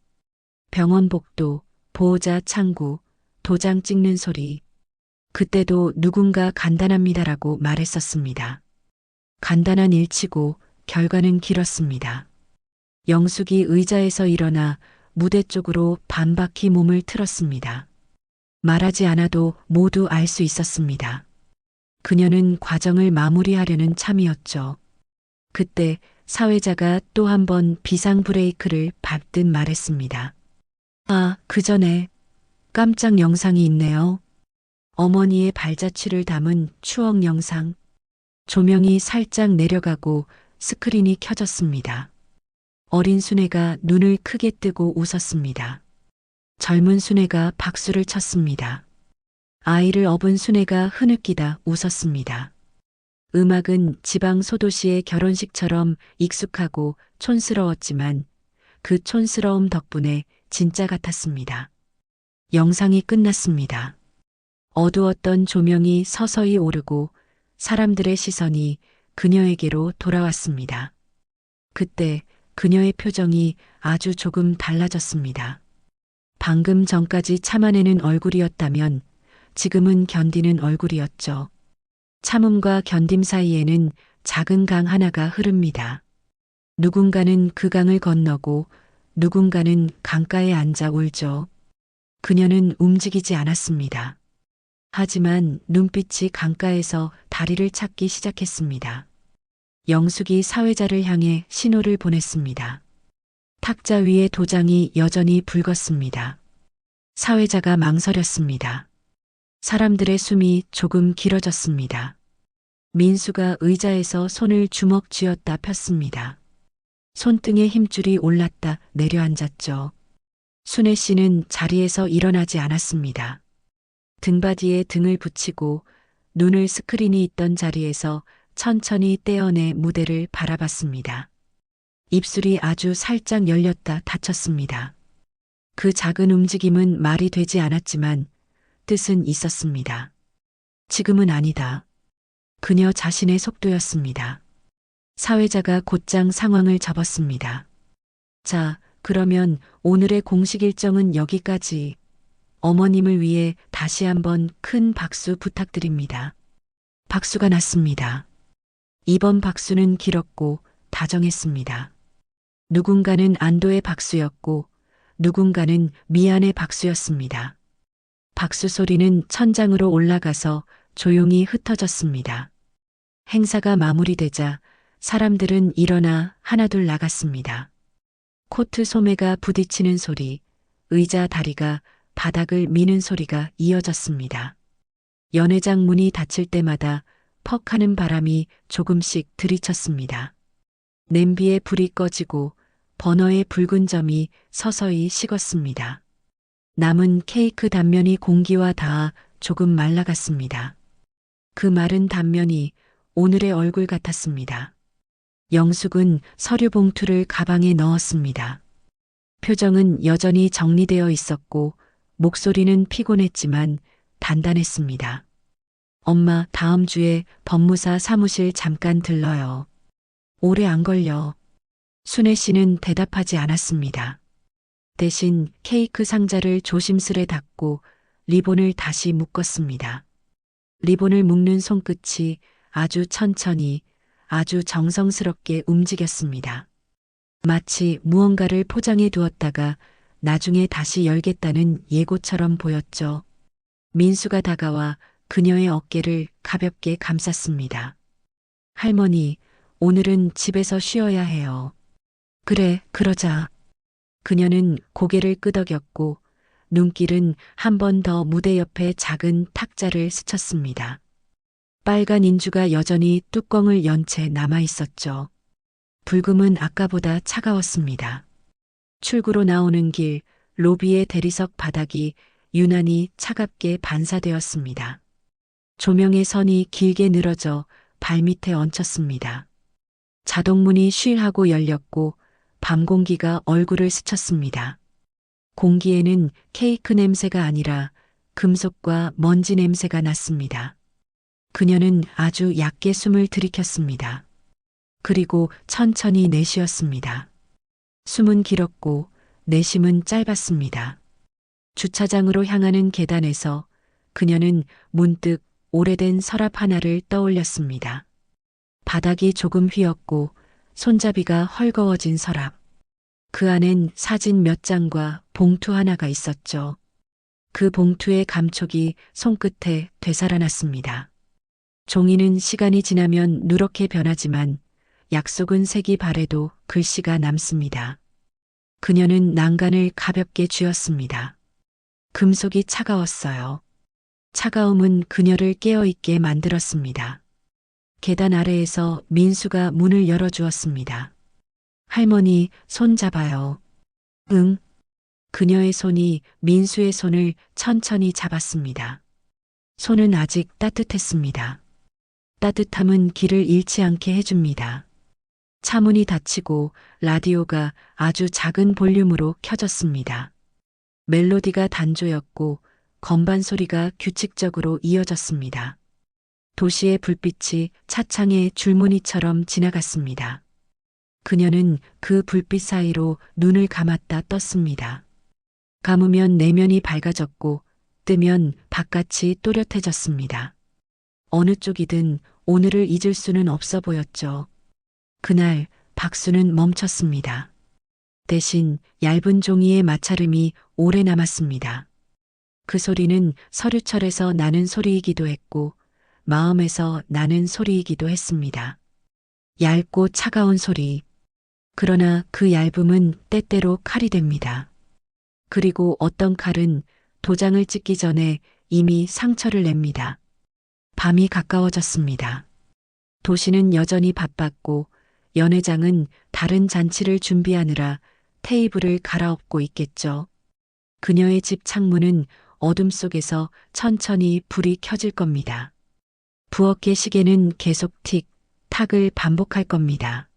병원 복도, 보호자 창구, 도장 찍는 소리. 그때도 누군가 간단합니다라고 말했었습니다. 간단한 일치고 결과는 길었습니다. 영숙이 의자에서 일어나 무대 쪽으로 반바퀴 몸을 틀었습니다. 말하지 않아도 모두 알 수 있었습니다. 그녀는 과정을 마무리하려는 참이었죠. 그때 사회자가 또 한 번 비상 브레이크를 밟듯 말했습니다. 아, 그 전에 깜짝 영상이 있네요. 어머니의 발자취를 담은 추억 영상. 조명이 살짝 내려가고 스크린이 켜졌습니다. 어린 순애가 눈을 크게 뜨고 웃었습니다. 젊은 순애가 박수를 쳤습니다. 아이를 업은 순애가 흐느끼다 웃었습니다. 음악은 지방 소도시의 결혼식처럼 익숙하고 촌스러웠지만 그 촌스러움 덕분에 진짜 같았습니다. 영상이 끝났습니다. 어두웠던 조명이 서서히 오르고 사람들의 시선이 그녀에게로 돌아왔습니다. 그때 그녀의 표정이 아주 조금 달라졌습니다. 방금 전까지 참아내는 얼굴이었다면 지금은 견디는 얼굴이었죠. 참음과 견딤 사이에는 작은 강 하나가 흐릅니다. 누군가는 그 강을 건너고 누군가는 강가에 앉아 울죠. 그녀는 움직이지 않았습니다. 하지만 눈빛이 강가에서 다리를 찾기 시작했습니다. 영숙이 사회자를 향해 신호를 보냈습니다. 탁자 위의 도장이 여전히 붉었습니다. 사회자가 망설였습니다. 사람들의 숨이 조금 길어졌습니다. 민수가 의자에서 손을 주먹 쥐었다 폈습니다. 손등에 힘줄이 올랐다 내려앉았죠. 순애 씨는 자리에서 일어나지 않았습니다. 등받이에 등을 붙이고 눈을 스크린이 있던 자리에서 천천히 떼어내 무대를 바라봤습니다. 입술이 아주 살짝 열렸다 닫혔습니다. 그 작은 움직임은 말이 되지 않았지만 뜻은 있었습니다. 지금은 아니다. 그녀 자신의 속도였습니다. 사회자가 곧장 상황을 잡았습니다. 자, 그러면 오늘의 공식 일정은 여기까지. 어머님을 위해 다시 한번 큰 박수 부탁드립니다. 박수가 났습니다. 이번 박수는 길었고 다정했습니다. 누군가는 안도의 박수였고 누군가는 미안의 박수였습니다. 박수 소리는 천장으로 올라가서 조용히 흩어졌습니다. 행사가 마무리되자 사람들은 일어나 하나둘 나갔습니다. 코트 소매가 부딪히는 소리, 의자 다리가 바닥을 미는 소리가 이어졌습니다. 연회장 문이 닫힐 때마다 퍽 하는 바람이 조금씩 들이쳤습니다. 냄비에 불이 꺼지고 버너의 붉은 점이 서서히 식었습니다. 남은 케이크 단면이 공기와 닿아 조금 말라갔습니다. 그 마른 단면이 오늘의 얼굴 같았습니다. 영숙은 서류 봉투를 가방에 넣었습니다. 표정은 여전히 정리되어 있었고 목소리는 피곤했지만 단단했습니다. 엄마, 다음 주에 법무사 사무실 잠깐 들러요. 오래 안 걸려. 순애 씨는 대답하지 않았습니다. 대신 케이크 상자를 조심스레 닫고 리본을 다시 묶었습니다. 리본을 묶는 손끝이 아주 천천히, 아주 정성스럽게 움직였습니다. 마치 무언가를 포장해 두었다가 나중에 다시 열겠다는 예고처럼 보였죠. 민수가 다가와 그녀의 어깨를 가볍게 감쌌습니다. 할머니, 오늘은 집에서 쉬어야 해요. 그래, 그러자. 그녀는 고개를 끄덕였고 눈길은 한 번 더 무대 옆에 작은 탁자를 스쳤습니다. 빨간 인주가 여전히 뚜껑을 연 채 남아 있었죠. 불금은 아까보다 차가웠습니다. 출구로 나오는 길, 로비의 대리석 바닥이 유난히 차갑게 반사되었습니다. 조명의 선이 길게 늘어져 발밑에 얹혔습니다. 자동문이 쉴 하고 열렸고 밤 공기가 얼굴을 스쳤습니다. 공기에는 케이크 냄새가 아니라 금속과 먼지 냄새가 났습니다. 그녀는 아주 얕게 숨을 들이켰습니다. 그리고 천천히 내쉬었습니다. 숨은 길었고 내심은 짧았습니다. 주차장으로 향하는 계단에서 그녀는 문득 오래된 서랍 하나를 떠올렸습니다. 바닥이 조금 휘었고 손잡이가 헐거워진 서랍. 그 안엔 사진 몇 장과 봉투 하나가 있었죠. 그 봉투의 감촉이 손끝에 되살아났습니다. 종이는 시간이 지나면 누렇게 변하지만 약속은 색이 바래도 글씨가 남습니다. 그녀는 난간을 가볍게 쥐었습니다. 금속이 차가웠어요. 차가움은 그녀를 깨어있게 만들었습니다. 계단 아래에서 민수가 문을 열어주었습니다. 할머니, 손 잡아요. 응. 그녀의 손이 민수의 손을 천천히 잡았습니다. 손은 아직 따뜻했습니다. 따뜻함은 길을 잃지 않게 해줍니다. 차문이 닫히고 라디오가 아주 작은 볼륨으로 켜졌습니다. 멜로디가 단조였고 건반 소리가 규칙적으로 이어졌습니다. 도시의 불빛이 차창의 줄무늬처럼 지나갔습니다. 그녀는 그 불빛 사이로 눈을 감았다 떴습니다. 감으면 내면이 밝아졌고 뜨면 바깥이 또렷해졌습니다. 어느 쪽이든 오늘을 잊을 수는 없어 보였죠. 그날 박수는 멈췄습니다. 대신 얇은 종이의 마찰음이 오래 남았습니다. 그 소리는 서류철에서 나는 소리이기도 했고 마음에서 나는 소리이기도 했습니다. 얇고 차가운 소리. 그러나 그 얇음은 때때로 칼이 됩니다. 그리고 어떤 칼은 도장을 찍기 전에 이미 상처를 냅니다. 밤이 가까워졌습니다. 도시는 여전히 바빴고 연회장은 다른 잔치를 준비하느라 테이블을 갈아엎고 있겠죠. 그녀의 집 창문은 어둠 속에서 천천히 불이 켜질 겁니다. 부엌의 시계는 계속 틱, 탁을 반복할 겁니다.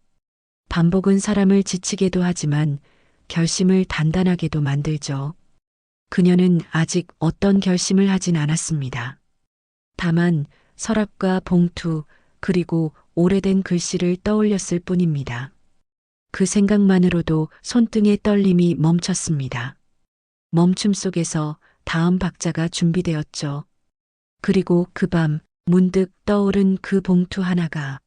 반복은 사람을 지치게도 하지만 결심을 단단하게도 만들죠. 그녀는 아직 어떤 결심을 하진 않았습니다. 다만 서랍과 봉투 그리고 오래된 글씨를 떠올렸을 뿐입니다. 그 생각만으로도 손등의 떨림이 멈췄습니다. 멈춤 속에서 다음 박자가 준비되었죠. 그리고 그 밤 문득 떠오른 그 봉투 하나가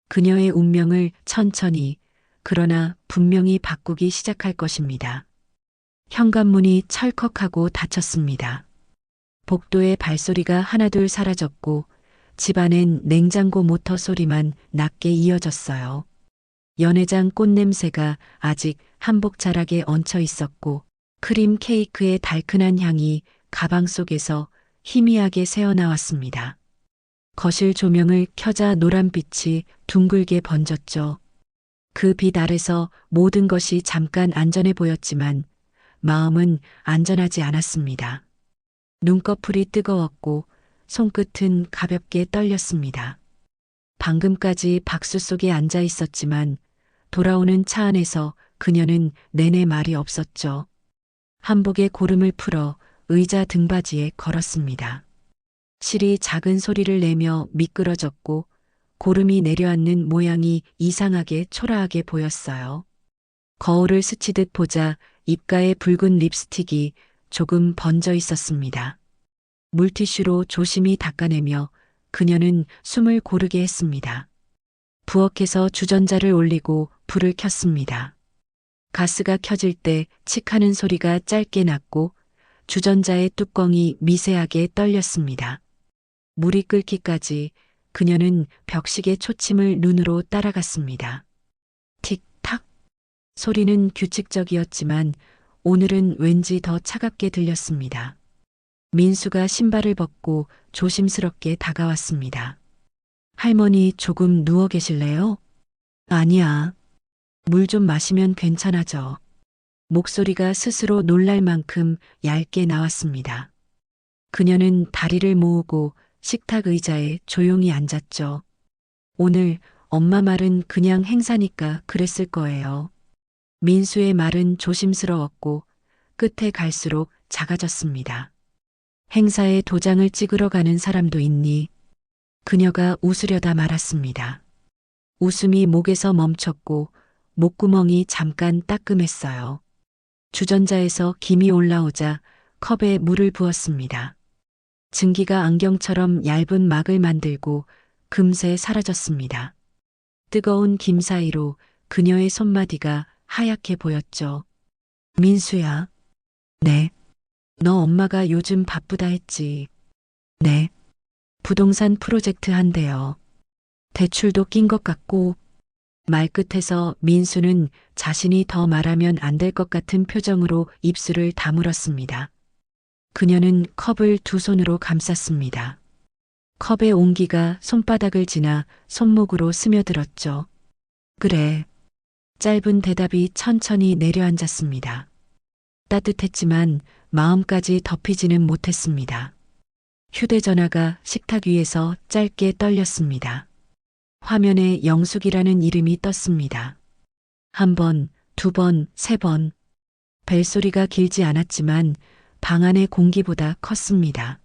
그녀의 운명을 천천히 그러나 분명히 바꾸기 시작할 것입니다. 현관문이 철컥하고 닫혔습니다. 복도의 발소리가 하나둘 사라졌고 집안엔 냉장고 모터 소리만 낮게 이어졌어요. 연회장 꽃냄새가 아직 한복 자락에 얹혀 있었고 크림 케이크의 달큰한 향이 가방 속에서 희미하게 새어나왔습니다. 거실 조명을 켜자 노란빛이 둥글게 번졌죠. 그 빛 아래서 모든 것이 잠깐 안전해 보였지만 마음은 안전하지 않았습니다. 눈꺼풀이 뜨거웠고 손끝은 가볍게 떨렸습니다. 방금까지 박수 속에 앉아 있었지만 돌아오는 차 안에서 그녀는 내내 말이 없었죠. 한복의 고름을 풀어 의자 등받이에 걸었습니다. 실이 작은 소리를 내며 미끄러졌고 고름이 내려앉는 모양이 이상하게 초라하게 보였어요. 거울을 스치듯 보자 입가에 붉은 립스틱이 조금 번져 있었습니다. 물티슈로 조심히 닦아내며 그녀는 숨을 고르게 했습니다. 부엌에서 주전자를 올리고 불을 켰습니다. 가스가 켜질 때 칙하는 소리가 짧게 났고 주전자의 뚜껑이 미세하게 떨렸습니다. 물이 끓기까지 그녀는 벽식의 초침을 눈으로 따라갔습니다. 틱탁 소리는 규칙적이었지만 오늘은 왠지 더 차갑게 들렸습니다. 민수가 신발을 벗고 조심스럽게 다가왔습니다. 할머니 조금 누워 계실래요? 아니야. 물 좀 마시면 괜찮아져. 목소리가 스스로 놀랄 만큼 얇게 나왔습니다. 그녀는 다리를 모으고 식탁 의자에 조용히 앉았죠. 오늘 엄마 말은 그냥 행사니까 그랬을 거예요. 민수의 말은 조심스러웠고 끝에 갈수록 작아졌습니다. 행사에 도장을 찍으러 가는 사람도 있니? 그녀가 웃으려다 말았습니다. 웃음이 목에서 멈췄고 목구멍이 잠깐 따끔했어요. 주전자에서 김이 올라오자 컵에 물을 부었습니다. 증기가 안경처럼 얇은 막을 만들고 금세 사라졌습니다. 뜨거운 김 사이로 그녀의 손마디가 하얗게 보였죠. 민수야. 네. 너 엄마가 요즘 바쁘다 했지. 네. 부동산 프로젝트 한대요. 대출도 낀 것 같고. 말끝에서 민수는 자신이 더 말하면 안 될 것 같은 표정으로 입술을 다물었습니다. 그녀는 컵을 두 손으로 감쌌습니다. 컵의 온기가 손바닥을 지나 손목으로 스며들었죠. 그래. 짧은 대답이 천천히 내려앉았습니다. 따뜻했지만 마음까지 덮이지는 못했습니다. 휴대전화가 식탁 위에서 짧게 떨렸습니다. 화면에 영숙이라는 이름이 떴습니다. 한 번, 두 번, 세 번. 벨소리가 길지 않았지만 방 안의 공기보다 컸습니다.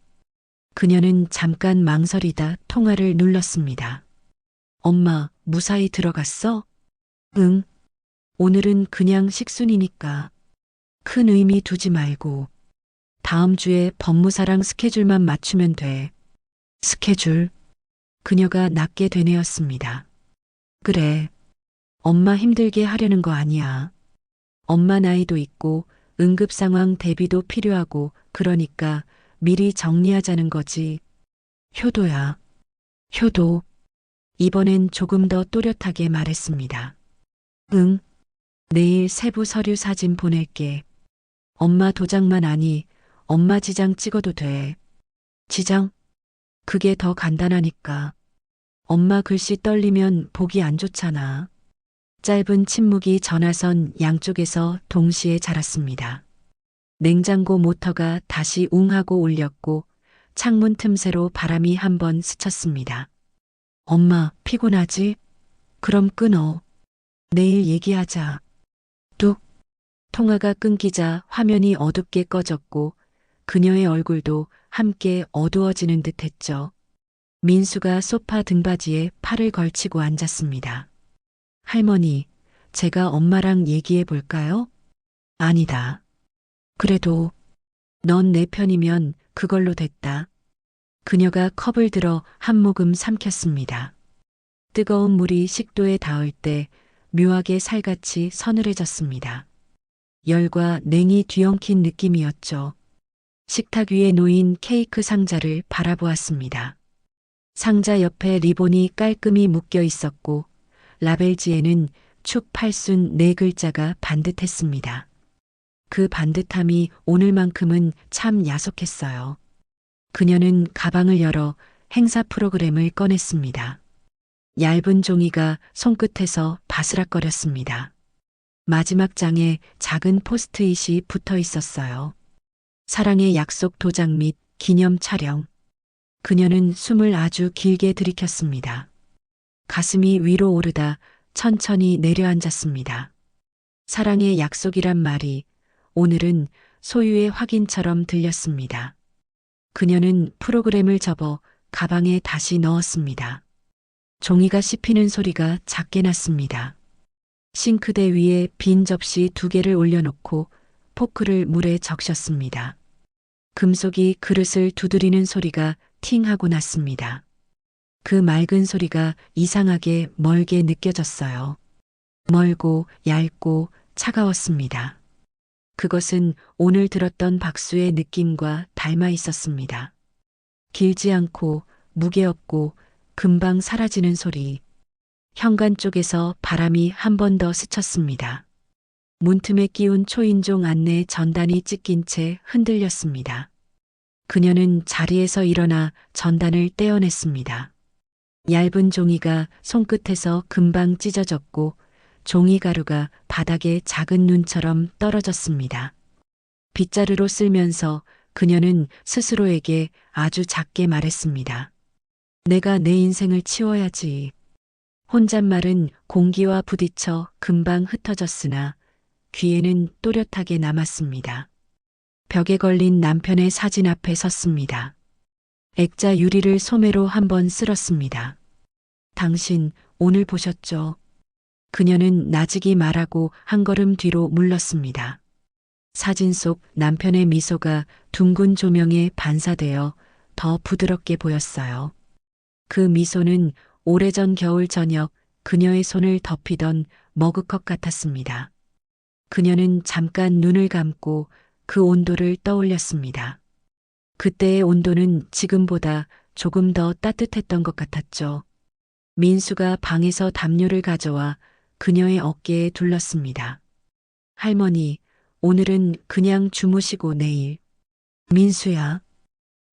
그녀는 잠깐 망설이다 통화를 눌렀습니다. 엄마, 무사히 들어갔어? 응. 오늘은 그냥 식순이니까. 큰 의미 두지 말고. 다음 주에 법무사랑 스케줄만 맞추면 돼. 스케줄? 그녀가 낮게 되뇌었습니다. 그래. 엄마 힘들게 하려는 거 아니야. 엄마 나이도 있고 응급 상황 대비도 필요하고 그러니까 미리 정리하자는 거지. 효도야. 효도. 이번엔 조금 더 또렷하게 말했습니다. 응. 내일 세부 서류 사진 보낼게. 엄마 도장만 아니 엄마 지장 찍어도 돼. 지장? 그게 더 간단하니까. 엄마 글씨 떨리면 보기 안 좋잖아. 짧은 침묵이 전화선 양쪽에서 동시에 자랐습니다. 냉장고 모터가 다시 웅하고 울렸고 창문 틈새로 바람이 한번 스쳤습니다. 엄마, 피곤하지? 그럼 끊어. 내일 얘기하자. 뚝. 통화가 끊기자 화면이 어둡게 꺼졌고 그녀의 얼굴도 함께 어두워지는 듯 했죠. 민수가 소파 등받이에 팔을 걸치고 앉았습니다. 할머니, 제가 엄마랑 얘기해 볼까요? 아니다. 그래도 넌 내 편이면 그걸로 됐다. 그녀가 컵을 들어 한 모금 삼켰습니다. 뜨거운 물이 식도에 닿을 때 묘하게 살같이 서늘해졌습니다. 열과 냉이 뒤엉킨 느낌이었죠. 식탁 위에 놓인 케이크 상자를 바라보았습니다. 상자 옆에 리본이 깔끔히 묶여 있었고 라벨지에는 축 8순 4글자가 반듯했습니다. 그 반듯함이 오늘만큼은 참 야속했어요. 그녀는 가방을 열어 행사 프로그램을 꺼냈습니다. 얇은 종이가 손끝에서 바스락거렸습니다. 마지막 장에 작은 포스트잇이 붙어 있었어요. 사랑의 약속 도장 및 기념 촬영. 그녀는 숨을 아주 길게 들이켰습니다. 가슴이 위로 오르다 천천히 내려앉았습니다. 사랑의 약속이란 말이 오늘은 소유의 확인처럼 들렸습니다. 그녀는 프로그램을 접어 가방에 다시 넣었습니다. 종이가 씹히는 소리가 작게 났습니다. 싱크대 위에 빈 접시 2개를 올려놓고 포크를 물에 적셨습니다. 금속이 그릇을 두드리는 소리가 팅 하고 났습니다. 그 맑은 소리가 이상하게 멀게 느껴졌어요. 멀고 얇고 차가웠습니다. 그것은 오늘 들었던 박수의 느낌과 닮아 있었습니다. 길지 않고 무게없고 금방 사라지는 소리. 현관 쪽에서 바람이 한 번 더 스쳤습니다. 문틈에 끼운 초인종 안내 전단이 찢긴 채 흔들렸습니다. 그녀는 자리에서 일어나 전단을 떼어냈습니다. 얇은 종이가 손끝에서 금방 찢어졌고 종이가루가 바닥에 작은 눈처럼 떨어졌습니다. 빗자루로 쓸면서 그녀는 스스로에게 아주 작게 말했습니다. 내가 내 인생을 치워야지. 혼잣말은 공기와 부딪혀 금방 흩어졌으나 귀에는 또렷하게 남았습니다. 벽에 걸린 남편의 사진 앞에 섰습니다. 액자 유리를 소매로 한번 쓸었습니다. 당신 오늘 보셨죠? 그녀는 나직이 말하고 한 걸음 뒤로 물렀습니다. 사진 속 남편의 미소가 둥근 조명에 반사되어 더 부드럽게 보였어요. 그 미소는 오래전 겨울 저녁 그녀의 손을 덮이던 머그컵 같았습니다. 그녀는 잠깐 눈을 감고 그 온도를 떠올렸습니다. 그때의 온도는 지금보다 조금 더 따뜻했던 것 같았죠. 민수가 방에서 담요를 가져와 그녀의 어깨에 둘렀습니다. 할머니, 오늘은 그냥 주무시고 내일. 민수야.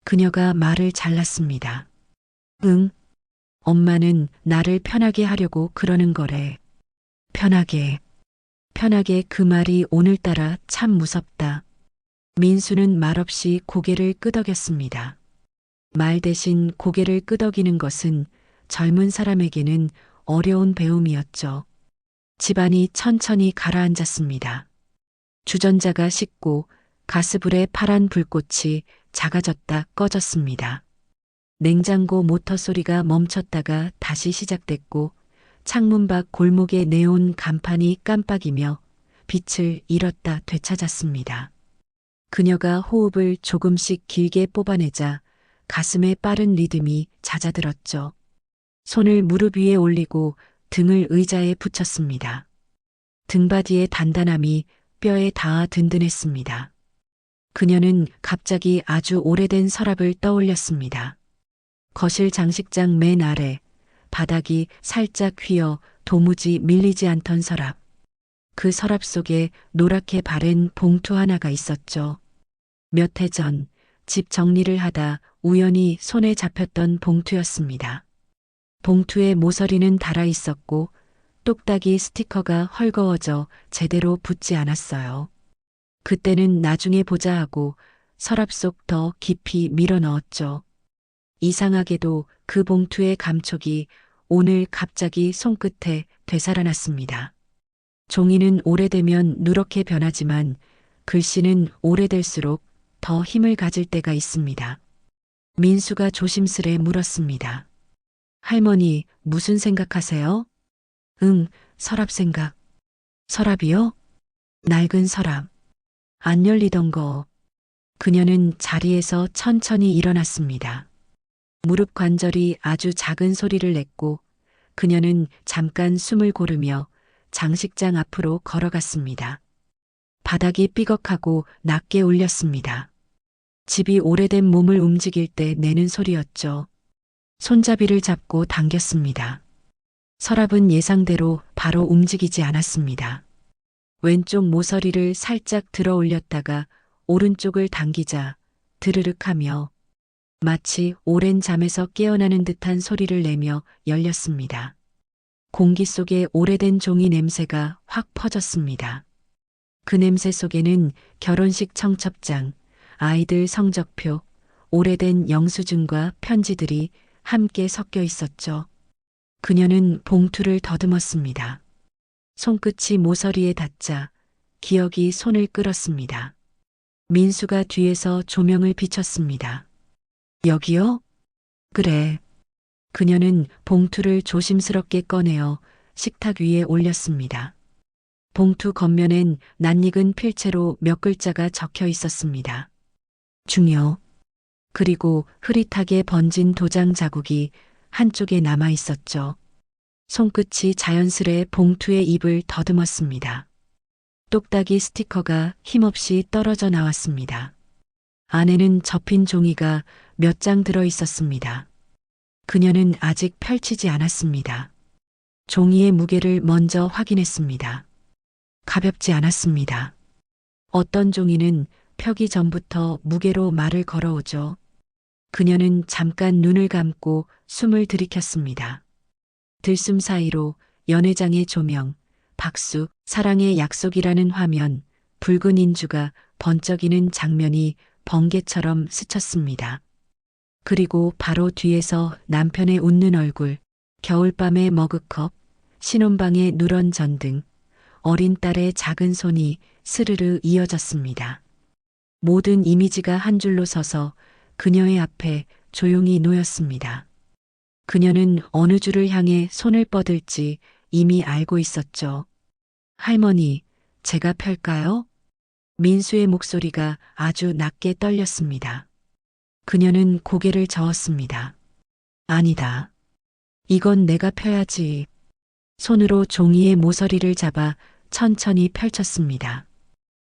그녀가 말을 잘랐습니다. 응. 엄마는 나를 편하게 하려고 그러는 거래. 편하게. 편하게 그 말이 오늘따라 참 무섭다. 민수는 말없이 고개를 끄덕였습니다. 말 대신 고개를 끄덕이는 것은 젊은 사람에게는 어려운 배움이었죠. 집안이 천천히 가라앉았습니다. 주전자가 식고 가스불의 파란 불꽃이 작아졌다 꺼졌습니다. 냉장고 모터 소리가 멈췄다가 다시 시작됐고 창문 밖 골목의 네온 간판이 깜빡이며 빛을 잃었다 되찾았습니다. 그녀가 호흡을 조금씩 길게 뽑아내자 가슴의 빠른 리듬이 잦아들었죠. 손을 무릎 위에 올리고 등을 의자에 붙였습니다. 등바디의 단단함이 뼈에 닿아 든든했습니다. 그녀는 갑자기 아주 오래된 서랍을 떠올렸습니다. 거실 장식장 맨 아래 바닥이 살짝 휘어 도무지 밀리지 않던 서랍. 그 서랍 속에 노랗게 바랜 봉투 하나가 있었죠. 몇 해 전 집 정리를 하다 우연히 손에 잡혔던 봉투였습니다. 봉투에 모서리는 달아 있었고 똑딱이 스티커가 헐거워져 제대로 붙지 않았어요. 그때는 나중에 보자 하고 서랍 속 더 깊이 밀어 넣었죠. 이상하게도 그 봉투의 감촉이 오늘 갑자기 손끝에 되살아났습니다. 종이는 오래되면 누렇게 변하지만 글씨는 오래될수록 더 힘을 가질 때가 있습니다. 민수가 조심스레 물었습니다. 할머니, 무슨 생각하세요? 응, 서랍 생각. 서랍이요? 낡은 서랍. 안 열리던 거. 그녀는 자리에서 천천히 일어났습니다. 무릎 관절이 아주 작은 소리를 냈고 그녀는 잠깐 숨을 고르며 장식장 앞으로 걸어갔습니다. 바닥이 삐걱하고 낮게 울렸습니다. 집이 오래된 몸을 움직일 때 내는 소리였죠. 손잡이를 잡고 당겼습니다. 서랍은 예상대로 바로 움직이지 않았습니다. 왼쪽 모서리를 살짝 들어 올렸다가 오른쪽을 당기자 드르륵 하며 마치 오랜 잠에서 깨어나는 듯한 소리를 내며 열렸습니다. 공기 속에 오래된 종이 냄새가 확 퍼졌습니다. 그 냄새 속에는 결혼식 청첩장, 아이들 성적표, 오래된 영수증과 편지들이 함께 섞여 있었죠. 그녀는 봉투를 더듬었습니다. 손끝이 모서리에 닿자 기억이 손을 끌었습니다. 민수가 뒤에서 조명을 비췄습니다. 여기요? 그래. 그녀는 봉투를 조심스럽게 꺼내어 식탁 위에 올렸습니다. 봉투 겉면엔 낯익은 필체로 몇 글자가 적혀 있었습니다. 중요. 그리고 흐릿하게 번진 도장 자국이 한쪽에 남아 있었죠. 손끝이 자연스레 봉투의 입을 더듬었습니다. 똑딱이 스티커가 힘없이 떨어져 나왔습니다. 안에는 접힌 종이가 몇 장 들어 있었습니다. 그녀는 아직 펼치지 않았습니다. 종이의 무게를 먼저 확인했습니다. 가볍지 않았습니다. 어떤 종이는 펴기 전부터 무게로 말을 걸어오죠. 그녀는 잠깐 눈을 감고 숨을 들이켰습니다. 들숨 사이로 연회장의 조명, 박수, 사랑의 약속이라는 화면, 붉은 인주가 번쩍이는 장면이 번개처럼 스쳤습니다. 그리고 바로 뒤에서 남편의 웃는 얼굴, 겨울밤의 머그컵, 신혼방의 누런 전등, 어린 딸의 작은 손이 스르르 이어졌습니다. 모든 이미지가 한 줄로 서서 그녀의 앞에 조용히 놓였습니다. 그녀는 어느 줄을 향해 손을 뻗을지 이미 알고 있었죠. 할머니, 제가 펼까요? 민수의 목소리가 아주 낮게 떨렸습니다. 그녀는 고개를 저었습니다. 아니다. 이건 내가 펴야지. 손으로 종이의 모서리를 잡아 천천히 펼쳤습니다.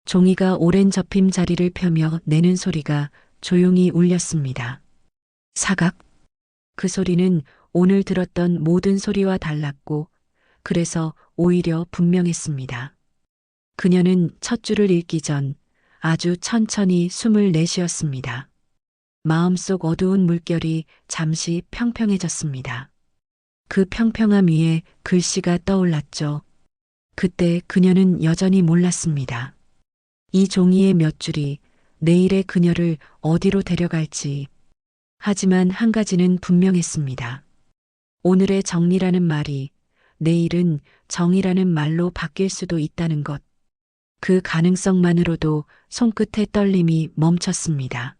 종이가 오랜 접힘 자리를 펴며 내는 소리가 조용히 울렸습니다. 사각. 그 소리는 오늘 들었던 모든 소리와 달랐고 그래서 오히려 분명했습니다. 그녀는 첫 줄을 읽기 전 아주 천천히 숨을 내쉬었습니다. 마음속 어두운 물결이 잠시 평평해졌습니다. 그 평평함 위에 글씨가 떠올랐죠. 그때 그녀는 여전히 몰랐습니다. 이 종이의 몇 줄이 내일의 그녀를 어디로 데려갈지. 하지만 한 가지는 분명했습니다. 오늘의 정리라는 말이 내일은 정이라는 말로 바뀔 수도 있다는 것. 그 가능성만으로도 손끝의 떨림이 멈췄습니다.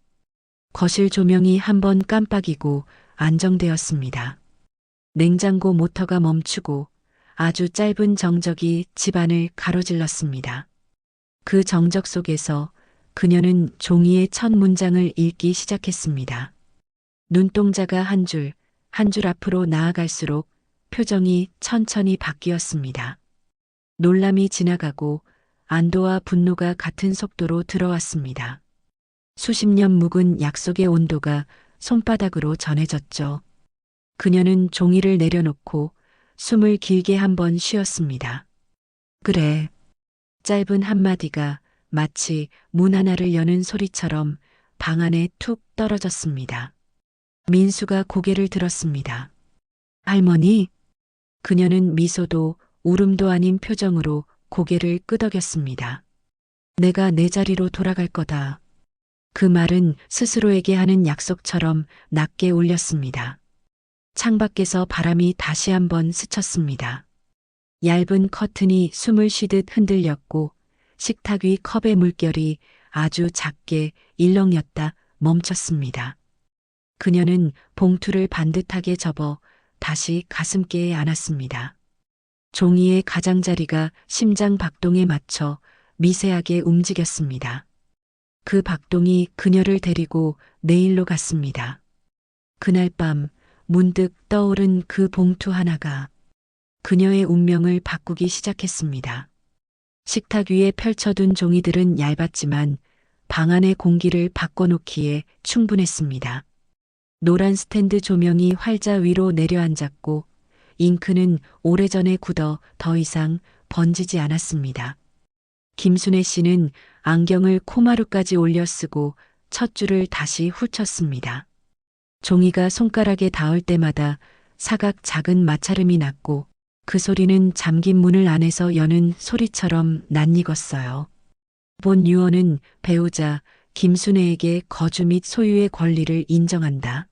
거실 조명이 한번 깜빡이고 안정되었습니다. 냉장고 모터가 멈추고 아주 짧은 정적이 집안을 가로질렀습니다. 그 정적 속에서 그녀는 종이의 첫 문장을 읽기 시작했습니다. 눈동자가 한 줄, 한 줄 앞으로 나아갈수록 표정이 천천히 바뀌었습니다. 놀람이 지나가고 안도와 분노가 같은 속도로 들어왔습니다. 수십 년 묵은 약속의 온도가 손바닥으로 전해졌죠. 그녀는 종이를 내려놓고 숨을 길게 한번 쉬었습니다. 그래. 짧은 한마디가 마치 문 하나를 여는 소리처럼 방 안에 툭 떨어졌습니다. 민수가 고개를 들었습니다. 할머니? 그녀는 미소도 울음도 아닌 표정으로 고개를 끄덕였습니다. 내가 내 자리로 돌아갈 거다. 그 말은 스스로에게 하는 약속처럼 낮게 울렸습니다. 창밖에서 바람이 다시 한번 스쳤습니다. 얇은 커튼이 숨을 쉬듯 흔들렸고 식탁 위 컵의 물결이 아주 작게 일렁였다 멈췄습니다. 그녀는 봉투를 반듯하게 접어 다시 가슴께에 안았습니다. 종이의 가장자리가 심장 박동에 맞춰 미세하게 움직였습니다. 그 박동이 그녀를 데리고 내일로 갔습니다. 그날 밤 문득 떠오른 그 봉투 하나가 그녀의 운명을 바꾸기 시작했습니다. 식탁 위에 펼쳐둔 종이들은 얇았지만 방 안의 공기를 바꿔놓기에 충분했습니다. 노란 스탠드 조명이 활자 위로 내려앉았고 잉크는 오래전에 굳어 더 이상 번지지 않았습니다. 김순애 씨는 안경을 코마루까지 올려 쓰고 첫 줄을 다시 훑쳤습니다. 종이가 손가락에 닿을 때마다 사각 작은 마찰음이 났고 그 소리는 잠긴 문을 안에서 여는 소리처럼 낯익었어요. 본 유언은 배우자 김순애에게 거주 및 소유의 권리를 인정한다.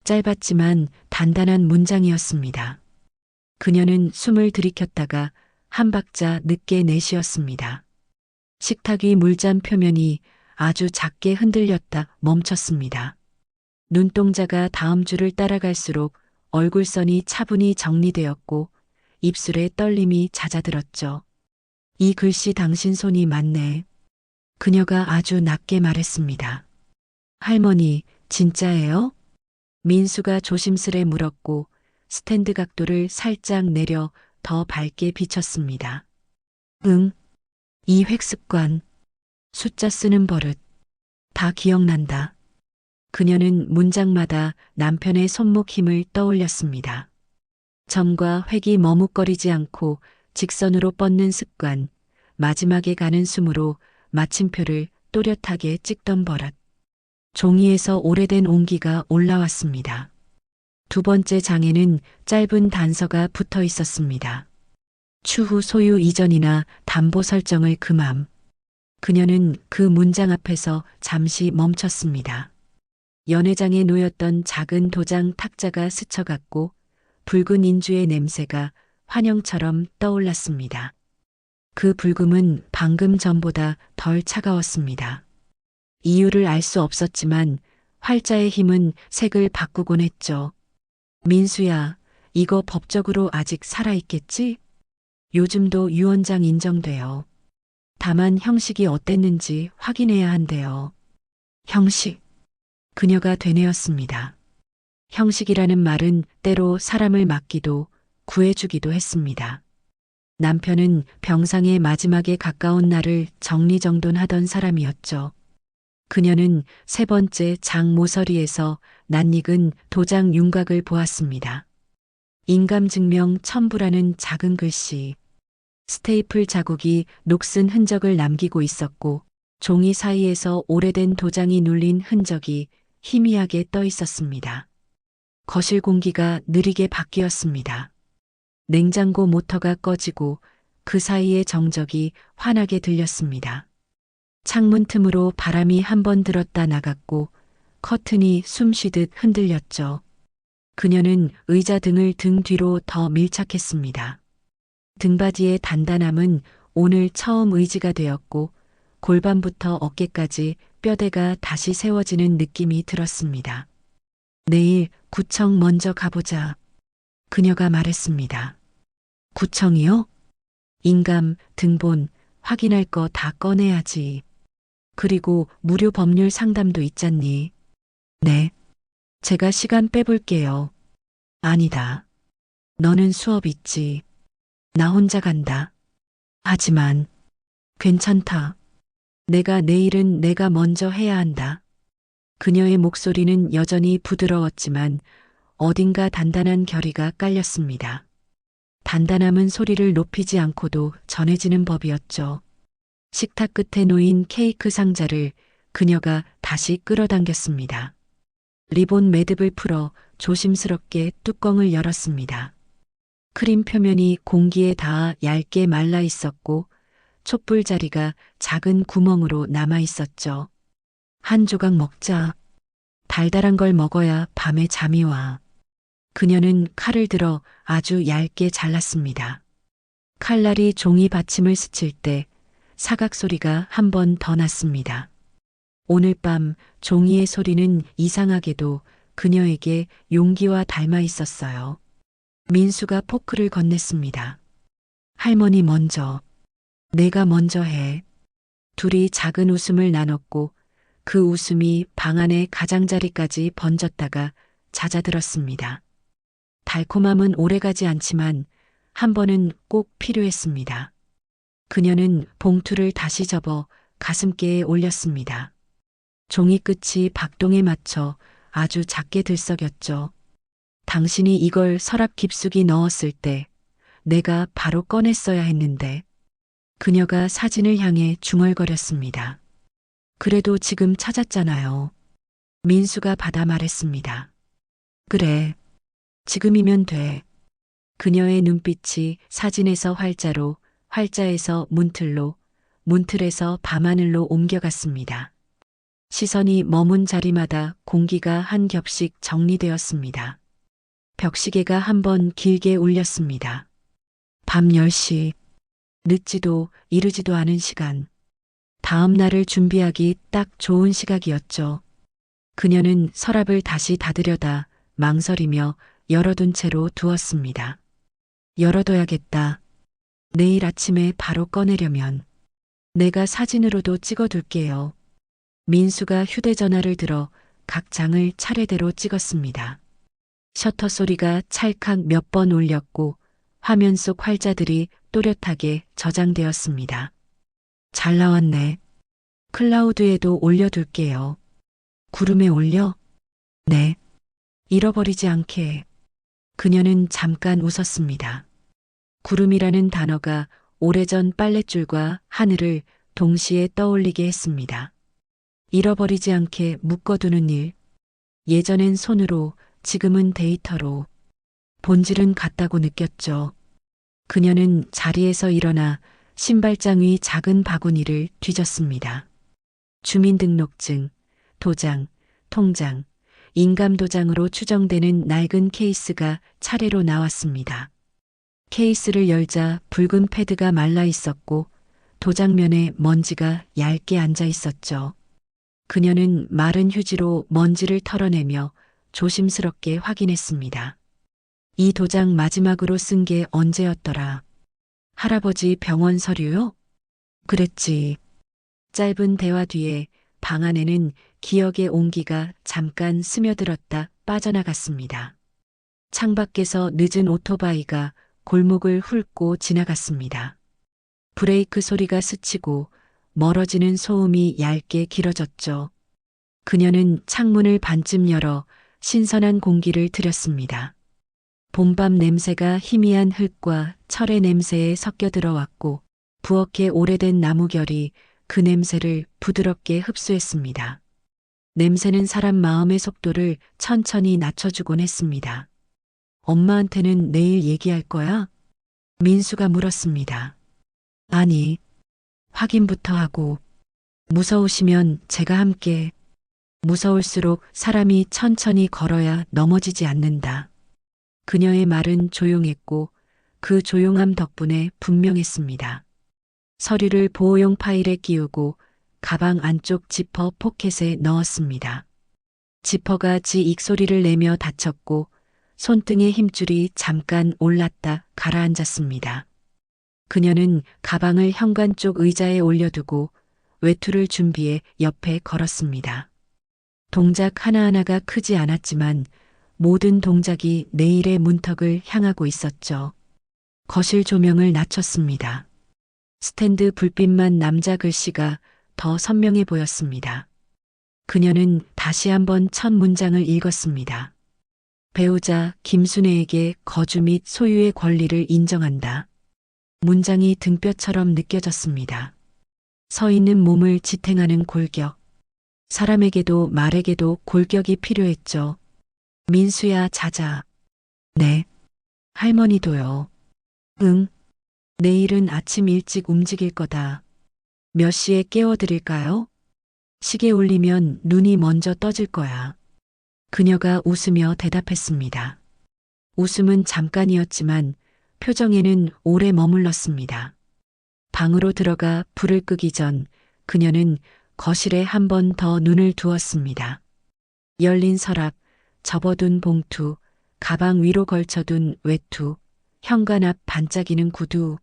짧았지만 단단한 문장이었습니다. 그녀는 숨을 들이켰다가 한 박자 늦게 내쉬었습니다. 식탁 위 물잔 표면이 아주 작게 흔들렸다 멈췄습니다. 눈동자가 다음 줄을 따라갈수록 얼굴선이 차분히 정리되었고 입술에 떨림이 잦아들었죠. 이 글씨 당신 손이 맞네. 그녀가 아주 낮게 말했습니다. 할머니, 진짜예요? 민수가 조심스레 물었고 스탠드 각도를 살짝 내려 더 밝게 비쳤습니다. 응, 이 획습관, 숫자 쓰는 버릇, 다 기억난다. 그녀는 문장마다 남편의 손목 힘을 떠올렸습니다. 점과 획이 머뭇거리지 않고 직선으로 뻗는 습관, 마지막에 가는 숨으로 마침표를 또렷하게 찍던 버릇. 종이에서 오래된 온기가 올라왔습니다. 두 번째 장에는 짧은 단서가 붙어 있었습니다. 추후 소유 이전이나 담보 설정을 금함. 그녀는 그 문장 앞에서 잠시 멈췄습니다. 연회장에 놓였던 작은 도장 탁자가 스쳐갔고 붉은 인주의 냄새가 환영처럼 떠올랐습니다. 그 불금은 방금 전보다 덜 차가웠습니다. 이유를 알 수 없었지만 활자의 힘은 색을 바꾸곤 했죠. 민수야, 이거 법적으로 아직 살아있겠지? 요즘도 유언장 인정돼요. 다만 형식이 어땠는지 확인해야 한대요. 형식. 그녀가 되뇌었습니다. 형식이라는 말은 때로 사람을 맡기도 구해주기도 했습니다. 남편은 병상의 마지막에 가까운 날을 정리정돈하던 사람이었죠. 그녀는 세 번째 장 모서리에서 낯익은 도장 윤곽을 보았습니다. 인감증명 첨부라는 작은 글씨. 스테이플 자국이 녹슨 흔적을 남기고 있었고 종이 사이에서 오래된 도장이 눌린 흔적이 희미하게 떠 있었습니다. 거실 공기가 느리게 바뀌었습니다. 냉장고 모터가 꺼지고 그 사이의 정적이 환하게 들렸습니다. 창문 틈으로 바람이 한 번 들었다 나갔고 커튼이 숨쉬듯 흔들렸죠. 그녀는 의자 등을 등 뒤로 더 밀착했습니다. 등받이의 단단함은 오늘 처음 의지가 되었고 골반부터 어깨까지 뼈대가 다시 세워지는 느낌이 들었습니다. 내일 구청 먼저 가보자. 그녀가 말했습니다. 구청이요? 인감, 등본, 확인할 거 다 꺼내야지. 그리고 무료 법률 상담도 있잖니. 네. 제가 시간 빼볼게요. 아니다. 너는 수업 있지. 나 혼자 간다. 하지만 괜찮다. 내일은 내가 먼저 해야 한다. 그녀의 목소리는 여전히 부드러웠지만 어딘가 단단한 결의가 깔렸습니다. 단단함은 소리를 높이지 않고도 전해지는 법이었죠. 식탁 끝에 놓인 케이크 상자를 그녀가 다시 끌어당겼습니다. 리본 매듭을 풀어 조심스럽게 뚜껑을 열었습니다. 크림 표면이 공기에 닿아 얇게 말라 있었고 촛불 자리가 작은 구멍으로 남아 있었죠. 한 조각 먹자. 달달한 걸 먹어야 밤에 잠이 와. 그녀는 칼을 들어 아주 얇게 잘랐습니다. 칼날이 종이 받침을 스칠 때 사각 소리가 한 번 더 났습니다. 오늘 밤 종이의 소리는 이상하게도 그녀에게 용기와 닮아 있었어요. 민수가 포크를 건넸습니다. 할머니 먼저. 내가 먼저 해. 둘이 작은 웃음을 나눴고 그 웃음이 방 안의 가장자리까지 번졌다가 잦아들었습니다. 달콤함은 오래가지 않지만 한 번은 꼭 필요했습니다. 그녀는 봉투를 다시 접어 가슴께에 올렸습니다. 종이 끝이 박동에 맞춰 아주 작게 들썩였죠. 당신이 이걸 서랍 깊숙이 넣었을 때 내가 바로 꺼냈어야 했는데. 그녀가 사진을 향해 중얼거렸습니다. 그래도 지금 찾았잖아요. 민수가 받아 말했습니다. 그래. 지금이면 돼. 그녀의 눈빛이 사진에서 활자로, 활자에서 문틀로, 문틀에서 밤하늘로 옮겨갔습니다. 시선이 머문 자리마다 공기가 한 겹씩 정리되었습니다. 벽시계가 한 번 길게 울렸습니다. 밤 10시. 늦지도 이르지도 않은 시간. 다음 날을 준비하기 딱 좋은 시각이었죠. 그녀는 서랍을 다시 닫으려다 망설이며 열어둔 채로 두었습니다. 열어둬야겠다. 내일 아침에 바로 꺼내려면. 내가 사진으로도 찍어둘게요. 민수가 휴대전화를 들어 각 장을 차례대로 찍었습니다. 셔터 소리가 찰칵 몇 번 울렸고 화면 속 활자들이 또렷하게 저장되었습니다. 잘 나왔네. 클라우드에도 올려둘게요. 구름에 올려? 네. 잃어버리지 않게. 그녀는 잠깐 웃었습니다. 구름이라는 단어가 오래전 빨랫줄과 하늘을 동시에 떠올리게 했습니다. 잃어버리지 않게 묶어두는 일. 예전엔 손으로, 지금은 데이터로. 본질은 같다고 느꼈죠. 그녀는 자리에서 일어나 신발장 위 작은 바구니를 뒤졌습니다. 주민등록증, 도장, 통장, 인감도장으로 추정되는 낡은 케이스가 차례로 나왔습니다. 케이스를 열자 붉은 패드가 말라 있었고 도장면에 먼지가 얇게 앉아 있었죠. 그녀는 마른 휴지로 먼지를 털어내며 조심스럽게 확인했습니다. 이 도장 마지막으로 쓴 게 언제였더라? 할아버지 병원 서류요? 그랬지. 짧은 대화 뒤에 방 안에는 기억의 온기가 잠깐 스며들었다 빠져나갔습니다. 창밖에서 늦은 오토바이가 골목을 훑고 지나갔습니다. 브레이크 소리가 스치고 멀어지는 소음이 얇게 길어졌죠. 그녀는 창문을 반쯤 열어 신선한 공기를 들였습니다. 봄밤 냄새가 희미한 흙과 철의 냄새에 섞여 들어왔고 부엌의 오래된 나무결이 그 냄새를 부드럽게 흡수했습니다. 냄새는 사람 마음의 속도를 천천히 낮춰주곤 했습니다. 엄마한테는 내일 얘기할 거야? 민수가 물었습니다. 아니, 확인부터 하고. 무서우시면 제가 함께. 무서울수록 사람이 천천히 걸어야 넘어지지 않는다. 그녀의 말은 조용했고 그 조용함 덕분에 분명했습니다. 서류를 보호용 파일에 끼우고 가방 안쪽 지퍼 포켓에 넣었습니다. 지퍼가 지 익소리를 내며 닫혔고 손등의 힘줄이 잠깐 올랐다 가라앉았습니다. 그녀는 가방을 현관 쪽 의자에 올려두고 외투를 준비해 옆에 걸었습니다. 동작 하나하나가 크지 않았지만 모든 동작이 내일의 문턱을 향하고 있었죠. 거실 조명을 낮췄습니다. 스탠드 불빛만 남자 글씨가 더 선명해 보였습니다. 그녀는 다시 한번 첫 문장을 읽었습니다. 배우자 김순애에게 거주 및 소유의 권리를 인정한다. 문장이 등뼈처럼 느껴졌습니다. 서 있는 몸을 지탱하는 골격. 사람에게도 말에게도 골격이 필요했죠. 민수야, 자자. 네. 할머니도요. 응. 내일은 아침 일찍 움직일 거다. 몇 시에 깨워드릴까요? 시계 울리면 눈이 먼저 떠질 거야. 그녀가 웃으며 대답했습니다. 웃음은 잠깐이었지만 표정에는 오래 머물렀습니다. 방으로 들어가 불을 끄기 전 그녀는 거실에 한 번 더 눈을 두었습니다. 열린 서랍, 접어둔 봉투, 가방 위로 걸쳐둔 외투, 현관 앞 반짝이는 구두.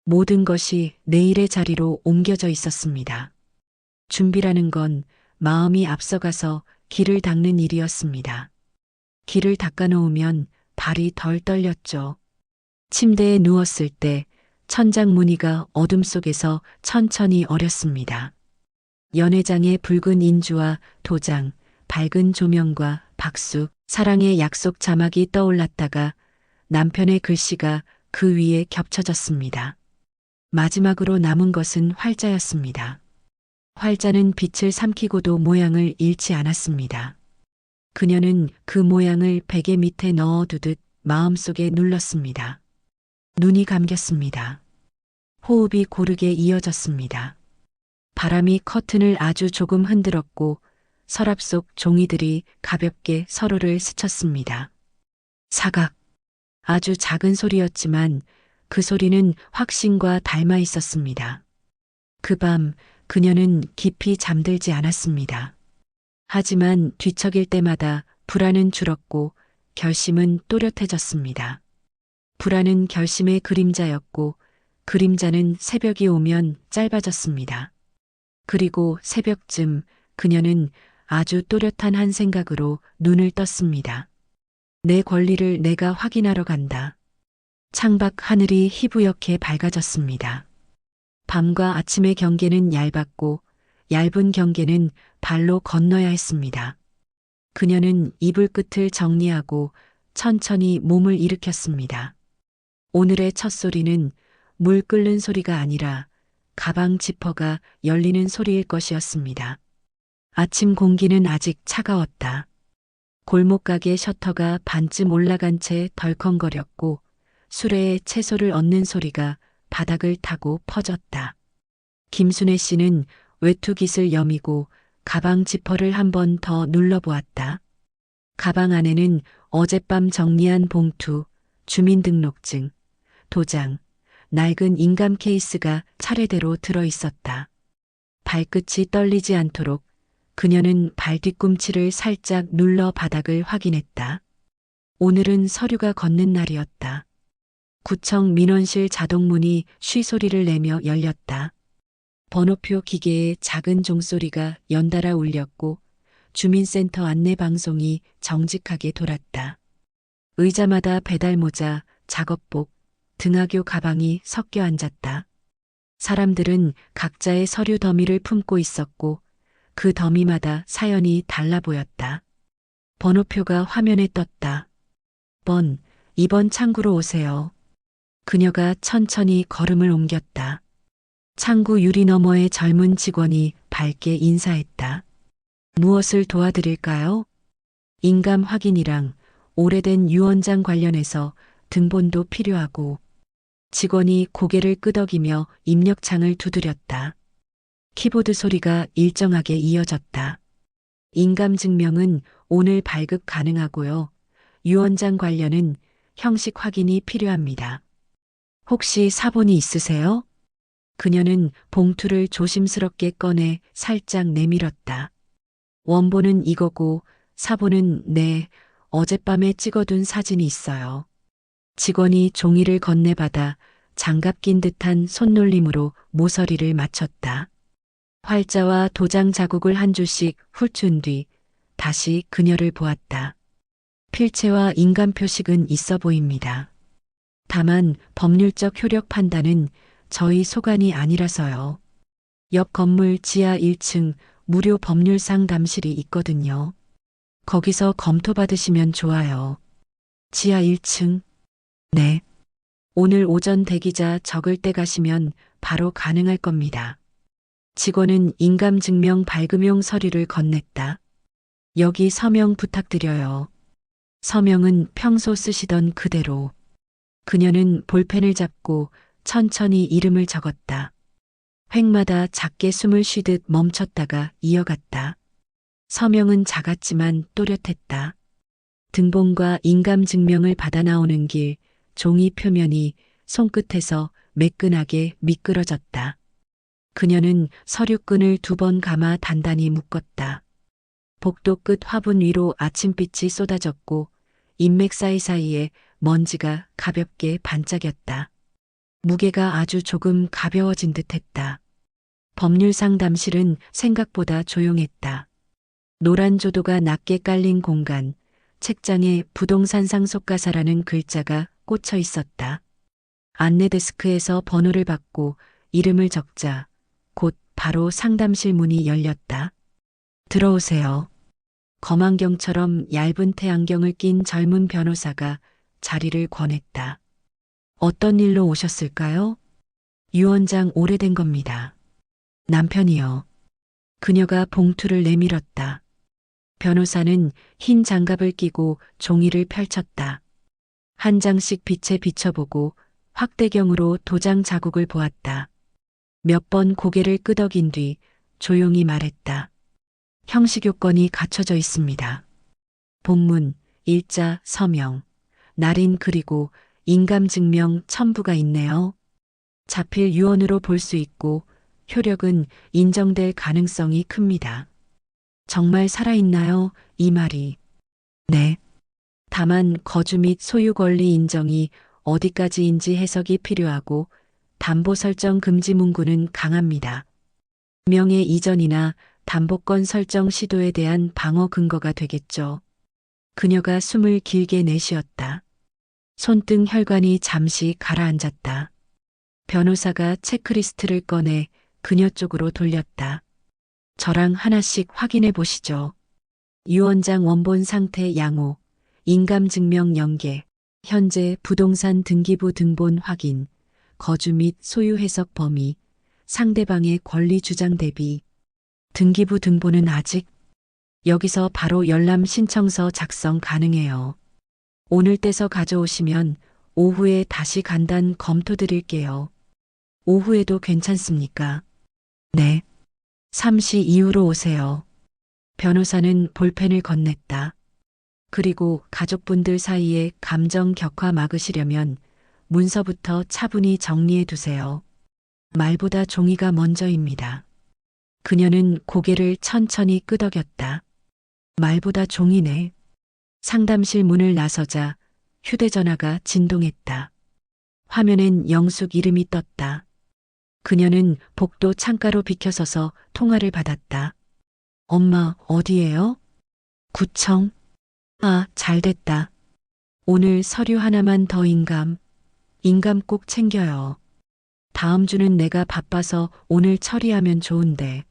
모든 것이 내일의 자리로 옮겨져 있었습니다. 준비라는 건 마음이 앞서가서 길을 닦는 일이었습니다. 길을 닦아놓으면 발이 덜 떨렸죠. 침대에 누웠을 때 천장 무늬가 어둠 속에서 천천히 어렸습니다. 연회장의 붉은 인주와 도장, 밝은 조명과 박수, 사랑의 약속 자막이 떠올랐다가 남편의 글씨가 그 위에 겹쳐졌습니다. 마지막으로 남은 것은 활자였습니다. 활자는 빛을 삼키고도 모양을 잃지 않았습니다. 그녀는 그 모양을 베개 밑에 넣어두듯 마음속에 눌렀습니다. 눈이 감겼습니다. 호흡이 고르게 이어졌습니다. 바람이 커튼을 아주 조금 흔들었고 서랍 속 종이들이 가볍게 서로를 스쳤습니다. 사각. 아주 작은 소리였지만 그 소리는 확신과 닮아 있었습니다. 그 밤 그녀는 깊이 잠들지 않았습니다. 하지만 뒤척일 때마다 불안은 줄었고 결심은 또렷해졌습니다. 불안은 결심의 그림자였고 그림자는 새벽이 오면 짧아졌습니다. 그리고 새벽쯤 그녀는 아주 또렷한 한 생각으로 눈을 떴습니다. 내 권리를 내가 확인하러 간다. 창밖 하늘이 희부옇게 밝아졌습니다. 밤과 아침의 경계는 얇았고 얇은 경계는 발로 건너야 했습니다. 그녀는 이불 끝을 정리하고 천천히 몸을 일으켰습니다. 오늘의 첫 소리는 물 끓는 소리가 아니라 가방 지퍼가 열리는 소리일 것이었습니다. 아침 공기는 아직 차가웠다. 골목가게 셔터가 반쯤 올라간 채 덜컹거렸고 수레에 채소를 얻는 소리가 바닥을 타고 퍼졌다. 김순애 씨는 외투깃을 여미고 가방 지퍼를 한 번 더 눌러보았다. 가방 안에는 어젯밤 정리한 봉투, 주민등록증, 도장, 낡은 인감 케이스가 차례대로 들어 있었다. 발끝이 떨리지 않도록 그녀는 발 뒤꿈치를 살짝 눌러 바닥을 확인했다. 오늘은 서류가 걷는 날이었다. 구청 민원실 자동문이 쉬소리를 내며 열렸다. 번호표 기계의 작은 종소리가 연달아 울렸고 주민센터 안내방송이 정직하게 돌았다. 의자마다 배달모자, 작업복, 등하교 가방이 섞여 앉았다. 사람들은 각자의 서류 더미를 품고 있었고 그 더미마다 사연이 달라 보였다. 번호표가 화면에 떴다. 2번 창구로 오세요. 그녀가 천천히 걸음을 옮겼다. 창구 유리 너머의 젊은 직원이 밝게 인사했다. 무엇을 도와드릴까요? 인감 확인이랑 오래된 유언장 관련해서 등본도 필요하고. 직원이 고개를 끄덕이며 입력창을 두드렸다. 키보드 소리가 일정하게 이어졌다. 인감증명은 오늘 발급 가능하고요. 유언장 관련은 형식 확인이 필요합니다. 혹시 사본이 있으세요? 그녀는 봉투를 조심스럽게 꺼내 살짝 내밀었다. 원본은 이거고 사본은 네, 어젯밤에 찍어둔 사진이 있어요. 직원이 종이를 건네받아 장갑 낀 듯한 손놀림으로 모서리를 맞췄다. 활자와 도장 자국을 한 줄씩 훑은 뒤 다시 그녀를 보았다. 필체와 인감 표식은 있어 보입니다. 다만 법률적 효력 판단은 저희 소관이 아니라서요. 옆 건물 지하 1층 무료 법률 상담실이 있거든요. 거기서 검토받으시면 좋아요. 지하 1층? 네. 오늘 오전 대기자 적을 때 가시면 바로 가능할 겁니다. 직원은 인감증명 발급용 서류를 건넸다. 여기 서명 부탁드려요. 서명은 평소 쓰시던 그대로. 그녀는 볼펜을 잡고 천천히 이름을 적었다. 획마다 작게 숨을 쉬듯 멈췄다가 이어갔다. 서명은 작았지만 또렷했다. 등본과 인감증명을 받아 나오는 길, 종이 표면이 손끝에서 매끈하게 미끄러졌다. 그녀는 서류끈을 2번 감아 단단히 묶었다. 복도 끝 화분 위로 아침빛이 쏟아졌고 인맥 사이사이에 먼지가 가볍게 반짝였다. 무게가 아주 조금 가벼워진 듯했다. 법률 상담실은 생각보다 조용했다. 노란 조도가 낮게 깔린 공간, 책장에 부동산 상속가사라는 글자가 꽂혀 있었다. 안내 데스크에서 번호를 받고 이름을 적자 곧 바로 상담실 문이 열렸다. 들어오세요. 검안경처럼 얇은 태안경을 낀 젊은 변호사가 자리를 권했다. 어떤 일로 오셨을까요? 유 원장 오래된 겁니다. 남편이요. 그녀가 봉투를 내밀었다. 변호사는 흰 장갑을 끼고 종이를 펼쳤다. 한 장씩 빛에 비춰보고 확대경으로 도장 자국을 보았다. 몇 번 고개를 끄덕인 뒤 조용히 말했다. 형식 요건이 갖춰져 있습니다. 본문, 일자, 서명, 날인 그리고 인감증명 첨부가 있네요. 자필 유언으로 볼 수 있고 효력은 인정될 가능성이 큽니다. 정말 살아있나요? 이 말이. 네. 다만 거주 및 소유 권리 인정이 어디까지인지 해석이 필요하고 담보 설정 금지 문구는 강합니다. 명예 이전이나 담보권 설정 시도에 대한 방어 근거가 되겠죠. 그녀가 숨을 길게 내쉬었다. 손등 혈관이 잠시 가라앉았다. 변호사가 체크리스트를 꺼내 그녀 쪽으로 돌렸다. 저랑 하나씩 확인해 보시죠. 유 원장 원본 상태 양호, 인감증명 연계, 현재 부동산 등기부 등본 확인, 거주 및 소유 해석 범위, 상대방의 권리 주장 대비. 등기부 등본은 아직 여기서 바로 열람 신청서 작성 가능해요. 오늘 떼서 가져오시면 오후에 다시 간단 검토 드릴게요. 오후에도 괜찮습니까? 네. 3시 이후로 오세요. 변호사는 볼펜을 건넸다. 그리고 가족분들 사이에 감정 격화 막으시려면 문서부터 차분히 정리해 두세요. 말보다 종이가 먼저입니다. 그녀는 고개를 천천히 끄덕였다. 말보다 종이네. 상담실 문을 나서자 휴대전화가 진동했다. 화면엔 영숙 이름이 떴다. 그녀는 복도 창가로 비켜서서 통화를 받았다. 엄마, 어디예요? 구청. 아, 잘됐다. 오늘 서류 하나만 더 인감. 인감 꼭 챙겨요. 다음 주는 내가 바빠서 오늘 처리하면 좋은데.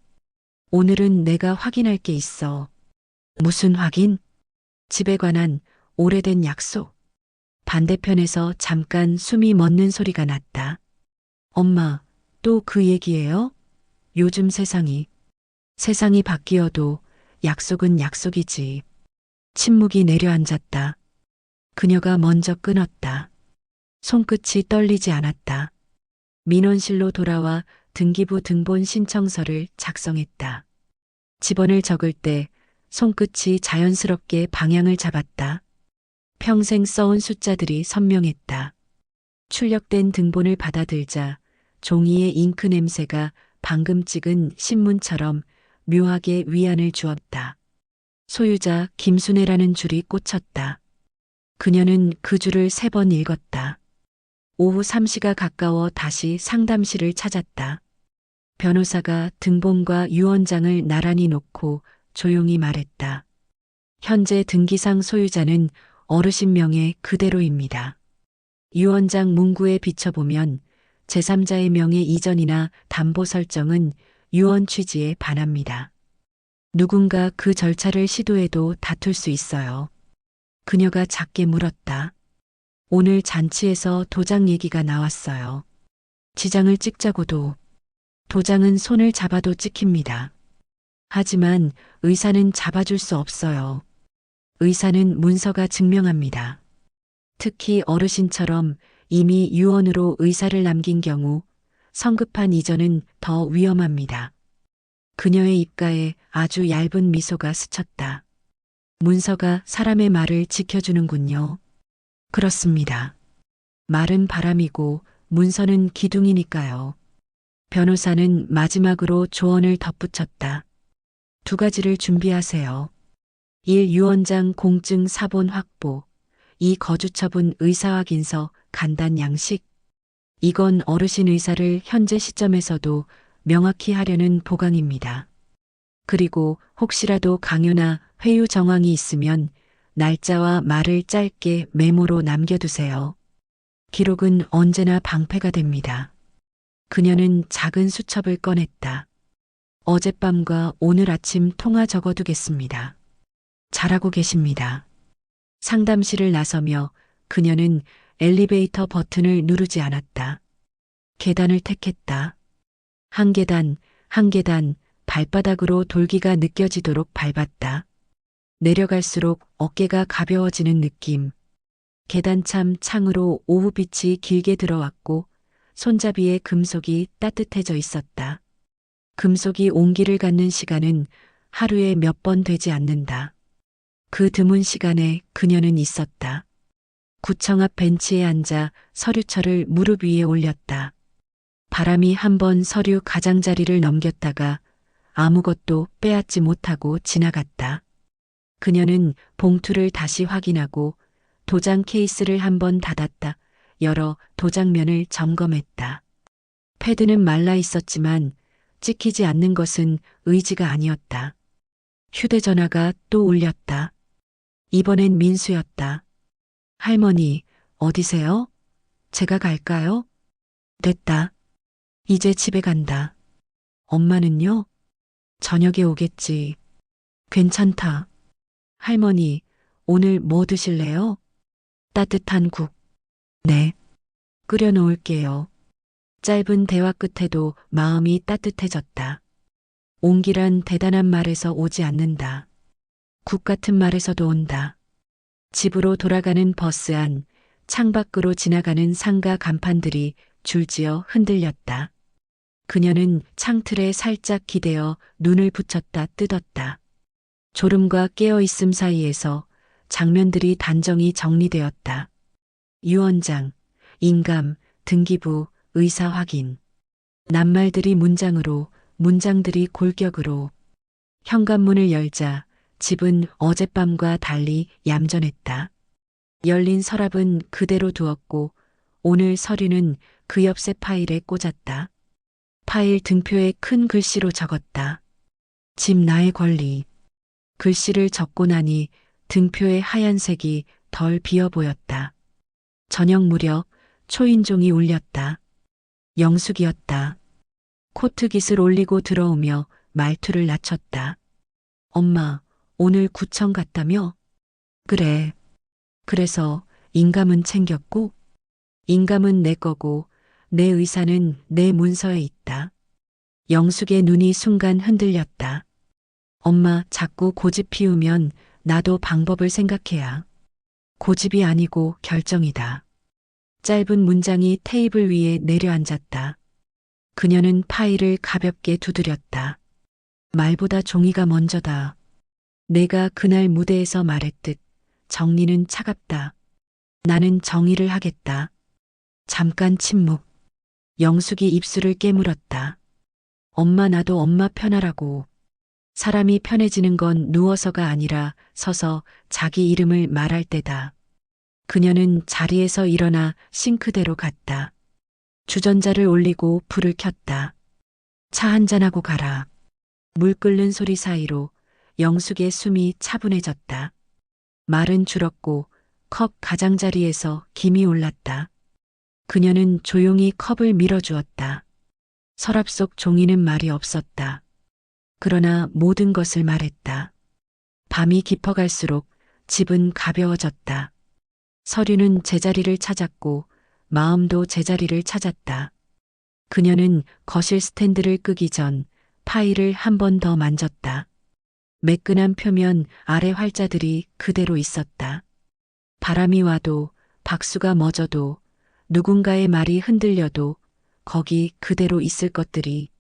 오늘은 내가 확인할 게 있어. 무슨 확인? 집에 관한 오래된 약속. 반대편에서 잠깐 숨이 멎는 소리가 났다. 엄마, 또 그 얘기예요? 요즘 세상이 바뀌어도 약속은 약속이지. 침묵이 내려앉았다. 그녀가 먼저 끊었다. 손끝이 떨리지 않았다. 민원실로 돌아와 등기부 등본 신청서를 작성했다. 집원을 적을 때 손끝이 자연스럽게 방향을 잡았다. 평생 써온 숫자들이 선명했다. 출력된 등본을 받아들자 종이의 잉크 냄새가 방금 찍은 신문처럼 묘하게 위안을 주었다. 소유자 김순애라는 줄이 꽂혔다. 그녀는 그 줄을 3번 읽었다. 오후 3시가 가까워 다시 상담실을 찾았다. 변호사가 등본과 유언장을 나란히 놓고 조용히 말했다. 현재 등기상 소유자는 어르신 명의 그대로입니다. 유언장 문구에 비춰보면 제3자의 명의 이전이나 담보 설정은 유언 취지에 반합니다. 누군가 그 절차를 시도해도 다툴 수 있어요. 그녀가 작게 물었다. 오늘 잔치에서 도장 얘기가 나왔어요. 지장을 찍자고도. 도장은 손을 잡아도 찍힙니다. 하지만 의사는 잡아줄 수 없어요. 의사는 문서가 증명합니다. 특히 어르신처럼 이미 유언으로 의사를 남긴 경우 성급한 이전은 더 위험합니다. 그녀의 입가에 아주 얇은 미소가 스쳤다. 문서가 사람의 말을 지켜주는군요. 그렇습니다. 말은 바람이고 문서는 기둥이니까요. 변호사는 마지막으로 조언을 덧붙였다. 2가지를 준비하세요. 1. 유언장 공증 사본 확보. 2. 거주처분 의사확인서 간단 양식. 이건 어르신 의사를 현재 시점에서도 명확히 하려는 보강입니다. 그리고 혹시라도 강요나 회유 정황이 있으면 날짜와 말을 짧게 메모로 남겨두세요. 기록은 언제나 방패가 됩니다. 그녀는 작은 수첩을 꺼냈다. 어젯밤과 오늘 아침 통화 적어두겠습니다. 잘하고 계십니다. 상담실을 나서며 그녀는 엘리베이터 버튼을 누르지 않았다. 계단을 택했다. 한 계단, 한 계단 발바닥으로 돌기가 느껴지도록 밟았다. 내려갈수록 어깨가 가벼워지는 느낌. 계단참 창으로 오후빛이 길게 들어왔고 손잡이에 금속이 따뜻해져 있었다. 금속이 온기를 갖는 시간은 하루에 몇 번 되지 않는다. 그 드문 시간에 그녀는 있었다. 구청 앞 벤치에 앉아 서류철을 무릎 위에 올렸다. 바람이 한 번 서류 가장자리를 넘겼다가 아무것도 빼앗지 못하고 지나갔다. 그녀는 봉투를 다시 확인하고 도장 케이스를 한 번 닫았다. 열어 도장면을 점검했다. 패드는 말라 있었지만 찍히지 않는 것은 의지가 아니었다. 휴대전화가 또 울렸다. 이번엔 민수였다. 할머니, 어디세요? 제가 갈까요? 됐다. 이제 집에 간다. 엄마는요? 저녁에 오겠지. 괜찮다. 할머니, 오늘 뭐 드실래요? 따뜻한 국. 네. 끓여 놓을게요. 짧은 대화 끝에도 마음이 따뜻해졌다. 온기란 대단한 말에서 오지 않는다. 국 같은 말에서도 온다. 집으로 돌아가는 버스 안, 창밖으로 지나가는 상가 간판들이 줄지어 흔들렸다. 그녀는 창틀에 살짝 기대어 눈을 붙였다 뜯었다. 졸음과 깨어있음 사이에서 장면들이 단정히 정리되었다. 유언장, 인감, 등기부, 의사 확인. 낱말들이 문장으로, 문장들이 골격으로. 현관문을 열자 집은 어젯밤과 달리 얌전했다. 열린 서랍은 그대로 두었고 오늘 서류는 그 옆새 파일에 꽂았다. 파일 등표에 큰 글씨로 적었다. 집 나의 권리. 글씨를 적고 나니 등표의 하얀색이 덜 비어 보였다. 저녁 무렵 초인종이 울렸다. 영숙이었다. 코트깃을 올리고 들어오며 말투를 낮췄다. 엄마, 오늘 구청 갔다며? 그래. 그래서 인감은 챙겼고? 인감은 내 거고 내 의사는 내 문서에 있다. 영숙의 눈이 순간 흔들렸다. 엄마 자꾸 고집 피우면 나도 방법을 생각해야. 고집이 아니고 결정이다. 짧은 문장이 테이블 위에 내려앉았다. 그녀는 파일을 가볍게 두드렸다. 말보다 종이가 먼저다. 내가 그날 무대에서 말했듯 정리는 차갑다. 나는 정의를 하겠다. 잠깐 침묵. 영숙이 입술을 깨물었다. 엄마 나도 엄마 편하라고. 사람이 편해지는 건 누워서가 아니라 서서 자기 이름을 말할 때다. 그녀는 자리에서 일어나 싱크대로 갔다. 주전자를 올리고 불을 켰다. 차 한잔하고 가라. 물 끓는 소리 사이로 영숙의 숨이 차분해졌다. 말은 줄었고 컵 가장자리에서 김이 올랐다. 그녀는 조용히 컵을 밀어주었다. 서랍 속 종이는 말이 없었다. 그러나 모든 것을 말했다. 밤이 깊어갈수록 집은 가벼워졌다. 서류는 제자리를 찾았고 마음도 제자리를 찾았다. 그녀는 거실 스탠드를 끄기 전 파일을 한 번 더 만졌다. 매끈한 표면 아래 활자들이 그대로 있었다. 바람이 와도 박수가 멎어도 누군가의 말이 흔들려도 거기 그대로 있을 것들이.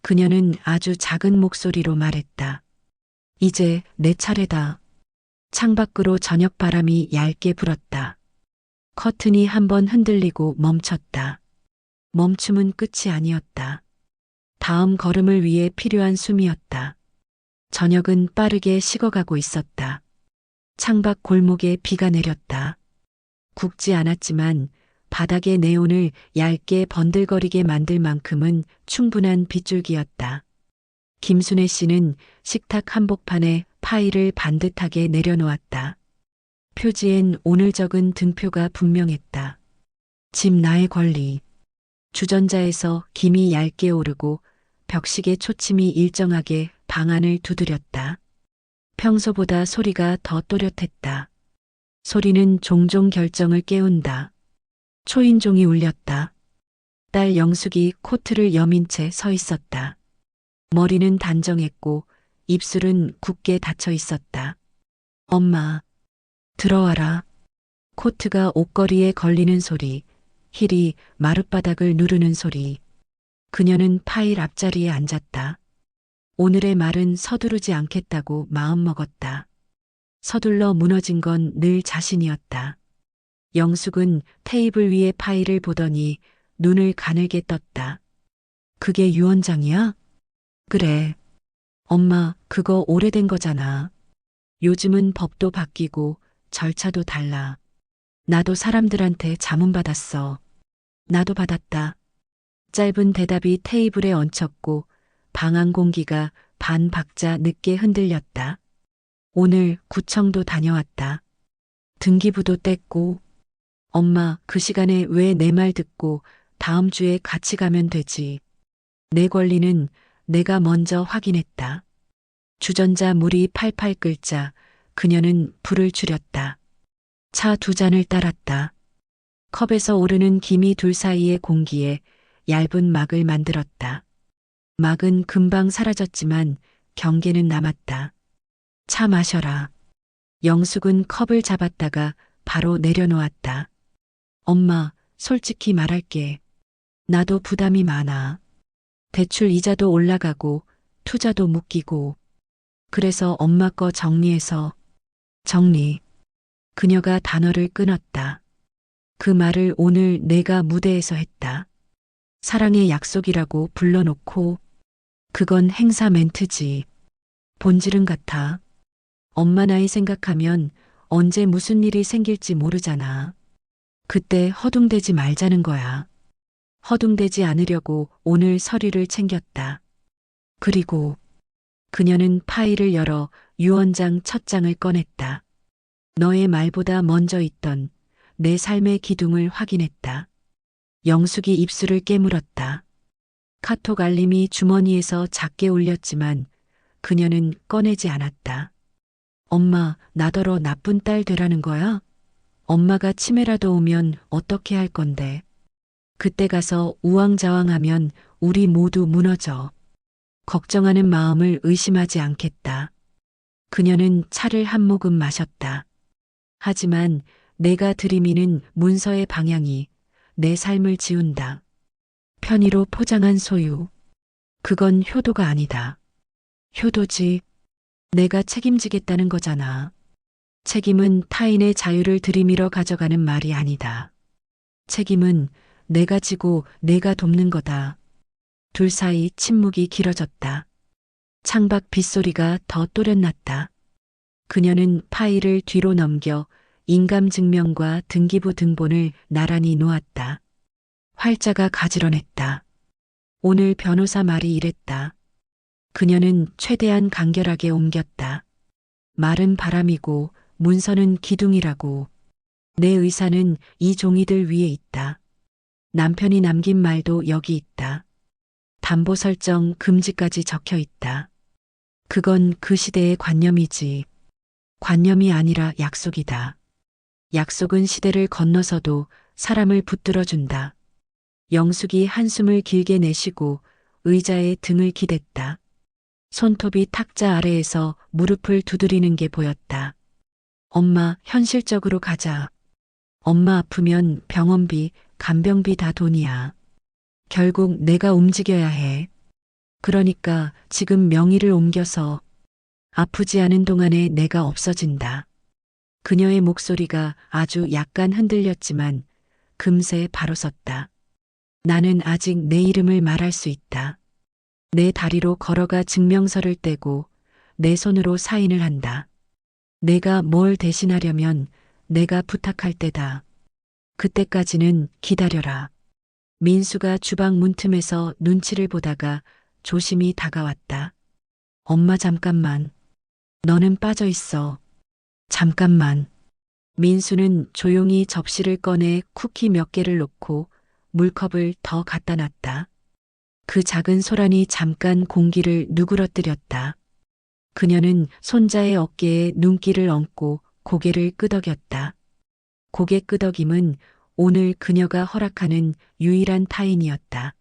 그녀는 아주 작은 목소리로 말했다. 이제 내 차례다. 창밖으로 저녁 바람이 얇게 불었다. 커튼이 한 번 흔들리고 멈췄다. 멈춤은 끝이 아니었다. 다음 걸음을 위해 필요한 숨이었다. 저녁은 빠르게 식어가고 있었다. 창밖 골목에 비가 내렸다. 굵지 않았지만 바닥의 네온을 얇게 번들거리게 만들 만큼은 충분한 빗줄기였다. 김순애 씨는 식탁 한복판에 파일을 반듯하게 내려놓았다. 표지엔 오늘 적은 등표가 분명했다. 집 나의 권리. 주전자에서 김이 얇게 오르고 벽식의 초침이 일정하게 방안을 두드렸다. 평소보다 소리가 더 또렷했다. 소리는 종종 결정을 깨운다. 초인종이 울렸다. 딸 영숙이 코트를 여민 채 서 있었다. 머리는 단정했고 입술은 굳게 닫혀 있었다. 엄마, 들어와라. 코트가 옷걸이에 걸리는 소리, 힐이 마룻바닥을 누르는 소리. 그녀는 파일 앞자리에 앉았다. 오늘의 말은 서두르지 않겠다고 마음먹었다. 서둘러 무너진 건 늘 자신이었다. 영숙은 테이블 위의 파일을 보더니 눈을 가늘게 떴다. 그게 유언장이야? 그래. 엄마, 그거 오래된 거잖아. 요즘은 법도 바뀌고 절차도 달라. 나도 사람들한테 자문 받았어. 나도 받았다. 짧은 대답이 테이블에 얹혔고 방 안 공기가 반 박자 늦게 흔들렸다. 오늘 구청도 다녀왔다. 등기부도 뗐고. 엄마, 그 시간에 왜 내 말 듣고 다음 주에 같이 가면 되지. 내 권리는 내가 먼저 확인했다. 주전자 물이 팔팔 끓자 그녀는 불을 줄였다. 차 2잔을 따랐다. 컵에서 오르는 김이 둘 사이의 공기에 얇은 막을 만들었다. 막은 금방 사라졌지만 경계는 남았다. 차 마셔라. 영숙은 컵을 잡았다가 바로 내려놓았다. 엄마, 솔직히 말할게. 나도 부담이 많아. 대출 이자도 올라가고 투자도 묶이고. 그래서 엄마 거 정리해서. 정리. 그녀가 단어를 끊었다. 그 말을 오늘 내가 무대에서 했다. 사랑의 약속이라고 불러놓고. 그건 행사 멘트지. 본질은 같아. 엄마 나이 생각하면 언제 무슨 일이 생길지 모르잖아. 그때 허둥대지 말자는 거야. 허둥대지 않으려고 오늘 서류를 챙겼다. 그리고 그녀는 파일을 열어 유언장 첫 장을 꺼냈다. 너의 말보다 먼저 있던 내 삶의 기둥을 확인했다. 영숙이 입술을 깨물었다. 카톡 알림이 주머니에서 작게 울렸지만 그녀는 꺼내지 않았다. 엄마, 나더러 나쁜 딸 되라는 거야? 엄마가 치매라도 오면 어떻게 할 건데? 그때 가서 우왕좌왕하면 우리 모두 무너져. 걱정하는 마음을 의심하지 않겠다. 그녀는 차를 한 모금 마셨다. 하지만 내가 들이미는 문서의 방향이 내 삶을 지운다. 편의로 포장한 소유. 그건 효도가 아니다. 효도지. 내가 책임지겠다는 거잖아. 책임은 타인의 자유를 들이밀어 가져가는 말이 아니다. 책임은 내가 지고 내가 돕는 거다. 둘 사이 침묵이 길어졌다. 창밖 빗소리가 더 또렷났다. 그녀는 파일을 뒤로 넘겨 인감증명과 등기부 등본을 나란히 놓았다. 활자가 가지런했다. 오늘 변호사 말이 이랬다. 그녀는 최대한 간결하게 옮겼다. 말은 바람이고 문서는 기둥이라고. 내 의사는 이 종이들 위에 있다. 남편이 남긴 말도 여기 있다. 담보 설정 금지까지 적혀 있다. 그건 그 시대의 관념이지. 관념이 아니라 약속이다. 약속은 시대를 건너서도 사람을 붙들어준다. 영숙이 한숨을 길게 내쉬고 의자에 등을 기댔다. 손톱이 탁자 아래에서 무릎을 두드리는 게 보였다. 엄마, 현실적으로 가자. 엄마 아프면 병원비, 간병비 다 돈이야. 결국 내가 움직여야 해. 그러니까 지금 명의를 옮겨서 아프지 않은 동안에 내가 없어진다. 그녀의 목소리가 아주 약간 흔들렸지만 금세 바로 섰다. 나는 아직 내 이름을 말할 수 있다. 내 다리로 걸어가 증명서를 떼고 내 손으로 사인을 한다. 내가 뭘 대신하려면 내가 부탁할 때다. 그때까지는 기다려라. 민수가 주방 문틈에서 눈치를 보다가 조심히 다가왔다. 엄마 잠깐만. 너는 빠져 있어. 잠깐만. 민수는 조용히 접시를 꺼내 쿠키 몇 개를 놓고 물컵을 더 갖다 놨다. 그 작은 소란이 잠깐 공기를 누그러뜨렸다. 그녀는 손자의 어깨에 눈길을 얹고 고개를 끄덕였다. 고개 끄덕임은 오늘 그녀가 허락하는 유일한 타인이었다.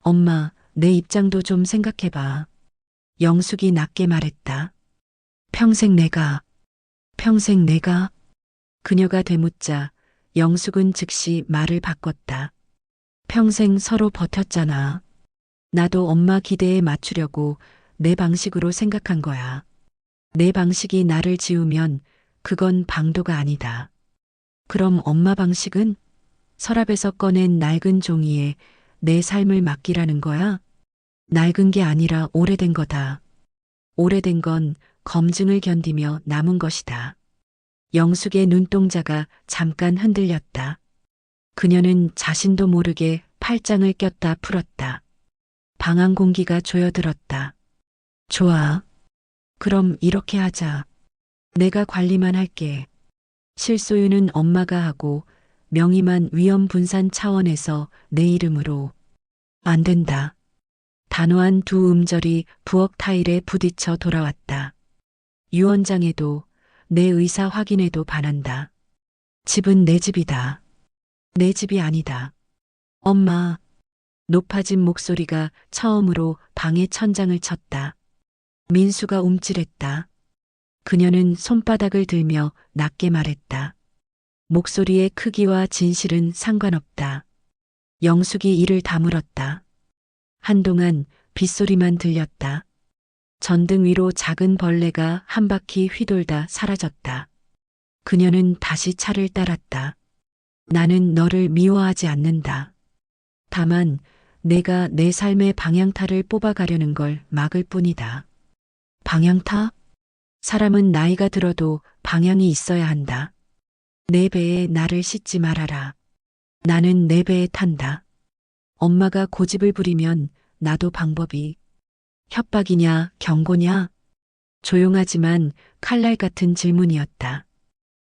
엄마, 내 입장도 좀 생각해봐. 영숙이 낮게 말했다. 평생 내가, 평생 내가. 그녀가 되묻자 영숙은 즉시 말을 바꿨다. 평생 서로 버텼잖아. 나도 엄마 기대에 맞추려고 내 방식으로 생각한 거야. 내 방식이 나를 지우면 그건 방도가 아니다. 그럼 엄마 방식은? 서랍에서 꺼낸 낡은 종이에 내 삶을 맡기라는 거야? 낡은 게 아니라 오래된 거다. 오래된 건 검증을 견디며 남은 것이다. 영숙의 눈동자가 잠깐 흔들렸다. 그녀는 자신도 모르게 팔짱을 꼈다 풀었다. 방안 공기가 조여들었다. 좋아. 그럼 이렇게 하자. 내가 관리만 할게. 실소유는 엄마가 하고 명의만 위험 분산 차원에서 내 이름으로. 안 된다. 단호한 두 음절이 부엌 타일에 부딪혀 돌아왔다. 유언장에도 내 의사 확인에도 반한다. 집은 내 집이다. 내 집이 아니다. 엄마. 높아진 목소리가 처음으로 방의 천장을 쳤다. 민수가 움찔했다. 그녀는 손바닥을 들며 낮게 말했다. 목소리의 크기와 진실은 상관없다. 영숙이 이를 다물었다. 한동안 빗소리만 들렸다. 전등 위로 작은 벌레가 한 바퀴 휘돌다 사라졌다. 그녀는 다시 차를 따랐다. 나는 너를 미워하지 않는다. 다만 내가 내 삶의 방향타를 뽑아가려는 걸 막을 뿐이다. 방향타? 사람은 나이가 들어도 방향이 있어야 한다. 내 배에 나를 싣지 말아라. 나는 내 배에 탄다. 엄마가 고집을 부리면 나도 방법이. 협박이냐 경고냐? 조용하지만 칼날 같은 질문이었다.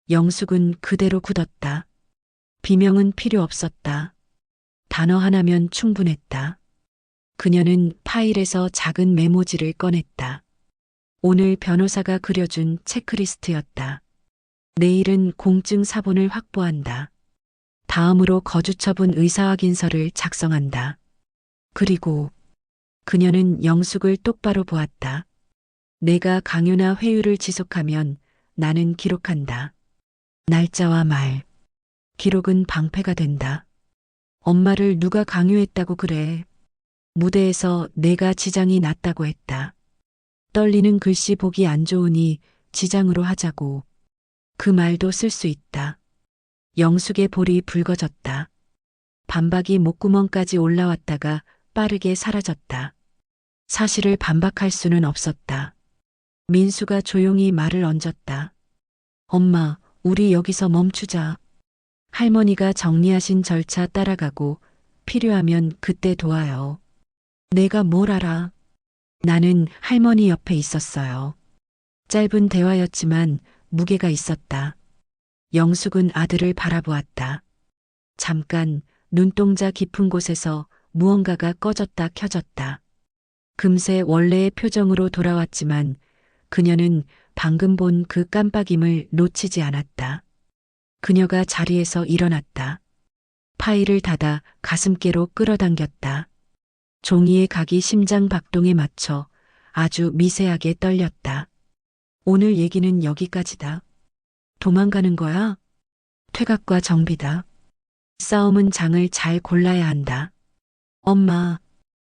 영숙은 그대로 굳었다. 비명은 필요 없었다. 단어 하나면 충분했다. 그녀는 파일에서 작은 메모지를 꺼냈다. 오늘 변호사가 그려준 체크리스트였다. 내일은 공증 사본을 확보한다. 다음으로 거주처분 의사확인서를 작성한다. 그리고 그녀는 영숙을 똑바로 보았다. 내가 강요나 회유를 지속하면 나는 기록한다. 날짜와 말. 기록은 방패가 된다. 엄마를 누가 강요했다고 그래. 무대에서 내가 지장이 났다고 했다. 떨리는 글씨 보기 안 좋으니 지장으로 하자고. 그 말도 쓸 수 있다. 영숙의 볼이 붉어졌다. 반박이 목구멍까지 올라왔다가 빠르게 사라졌다. 사실을 반박할 수는 없었다. 민수가 조용히 말을 얹었다. 엄마, 우리 여기서 멈추자. 할머니가 정리하신 절차 따라가고 필요하면 그때 도와요. 내가 뭘 알아? 나는 할머니 옆에 있었어요. 짧은 대화였지만 무게가 있었다. 영숙은 아들을 바라보았다. 잠깐 눈동자 깊은 곳에서 무언가가 꺼졌다 켜졌다. 금세 원래의 표정으로 돌아왔지만 그녀는 방금 본 그 깜빡임을 놓치지 않았다. 그녀가 자리에서 일어났다. 파일을 닫아 가슴께로 끌어당겼다. 종이의 각이 심장 박동에 맞춰 아주 미세하게 떨렸다. 오늘 얘기는 여기까지다. 도망가는 거야? 퇴각과 정비다. 싸움은 장을 잘 골라야 한다. 엄마,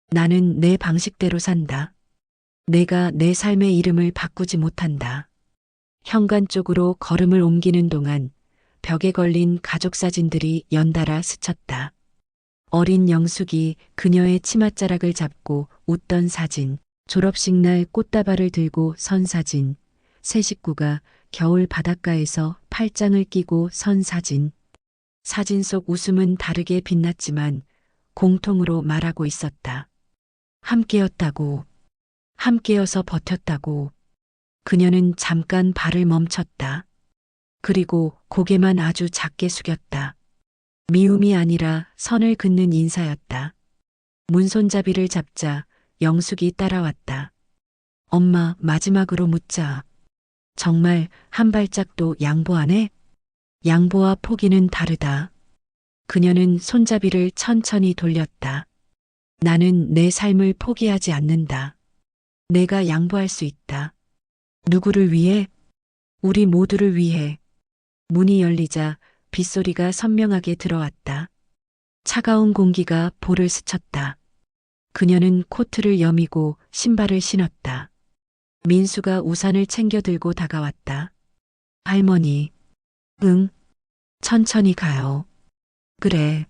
나는 내 방식대로 산다. 내가 내 삶의 이름을 바꾸지 못한다. 현관 쪽으로 걸음을 옮기는 동안 벽에 걸린 가족 사진들이 연달아 스쳤다. 어린 영숙이 그녀의 치맛자락을 잡고 웃던 사진, 졸업식 날 꽃다발을 들고 선 사진, 세 식구가 겨울 바닷가에서 팔짱을 끼고 선 사진. 사진 속 웃음은 다르게 빛났지만 공통으로 말하고 있었다. 함께였다고. 함께여서 버텼다고. 그녀는 잠깐 발을 멈췄다. 그리고 고개만 아주 작게 숙였다. 미움이 아니라 선을 긋는 인사였다. 문손잡이를 잡자 영숙이 따라왔다. 엄마, 마지막으로 묻자. 정말 한 발짝도 양보 안 해? 양보와 포기는 다르다. 그녀는 손잡이를 천천히 돌렸다. 나는 내 삶을 포기하지 않는다. 내가 양보할 수 있다. 누구를 위해? 우리 모두를 위해. 문이 열리자 빗소리가 선명하게 들어왔다. 차가운 공기가 볼을 스쳤다. 그녀는 코트를 여미고 신발을 신었다. 민수가 우산을 챙겨 들고 다가왔다. 할머니. 응. 천천히 가요. 그래.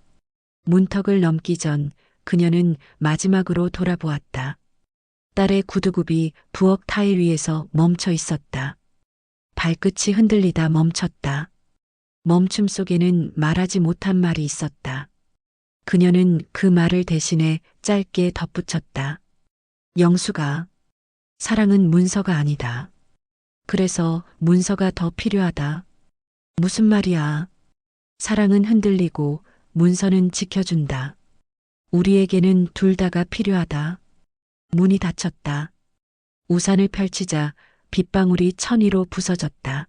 문턱을 넘기 전 그녀는 마지막으로 돌아보았다. 딸의 구두굽이 부엌 타일 위에서 멈춰 있었다. 발끝이 흔들리다 멈췄다. 멈춤 속에는 말하지 못한 말이 있었다. 그녀는 그 말을 대신에 짧게 덧붙였다. 영수가, 사랑은 문서가 아니다. 그래서 문서가 더 필요하다. 무슨 말이야? 사랑은 흔들리고 문서는 지켜준다. 우리에게는 둘 다가 필요하다. 문이 닫혔다. 우산을 펼치자 빗방울이 천위로 부서졌다.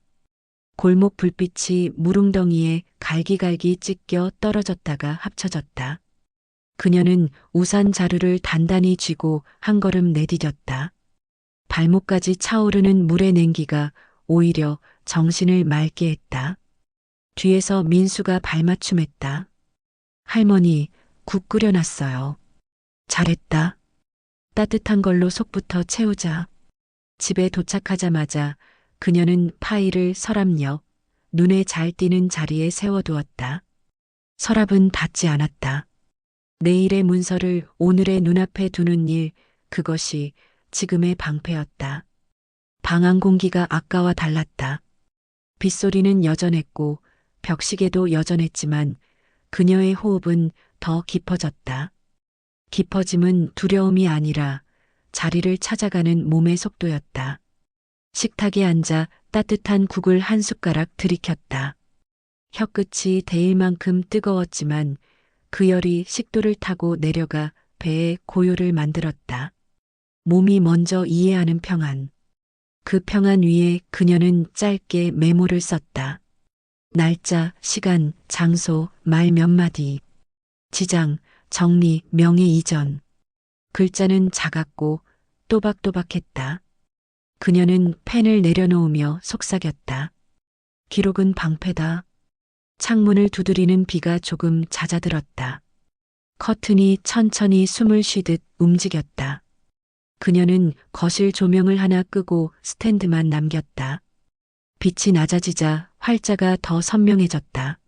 골목 불빛이 무릉덩이에 갈기갈기 찢겨 떨어졌다가 합쳐졌다. 그녀는 우산 자루를 단단히 쥐고 한 걸음 내디뎠다. 발목까지 차오르는 물의 냉기가 오히려 정신을 맑게 했다. 뒤에서 민수가 발맞춤했다. 할머니, 국 끓여놨어요. 잘했다. 따뜻한 걸로 속부터 채우자. 집에 도착하자마자 그녀는 파이를 서랍역, 눈에 잘 띄는 자리에 세워두었다. 서랍은 닫지 않았다. 내일의 문서를 오늘의 눈앞에 두는 일, 그것이 지금의 방패였다. 방 안 공기가 아까와 달랐다. 빗소리는 여전했고 벽시계도 여전했지만 그녀의 호흡은 더 깊어졌다. 깊어짐은 두려움이 아니라 자리를 찾아가는 몸의 속도였다. 식탁에 앉아 따뜻한 국을 한 숟가락 들이켰다. 혀끝이 데일 만큼 뜨거웠지만 그 열이 식도를 타고 내려가 배에 고요를 만들었다. 몸이 먼저 이해하는 평안. 그 평안 위에 그녀는 짧게 메모를 썼다. 날짜, 시간, 장소, 말 몇 마디. 지장, 정리, 명예 이전. 글자는 작았고 또박또박했다. 그녀는 펜을 내려놓으며 속삭였다. 기록은 방패다. 창문을 두드리는 비가 조금 잦아들었다. 커튼이 천천히 숨을 쉬듯 움직였다. 그녀는 거실 조명을 하나 끄고 스탠드만 남겼다. 빛이 낮아지자 활자가 더 선명해졌다.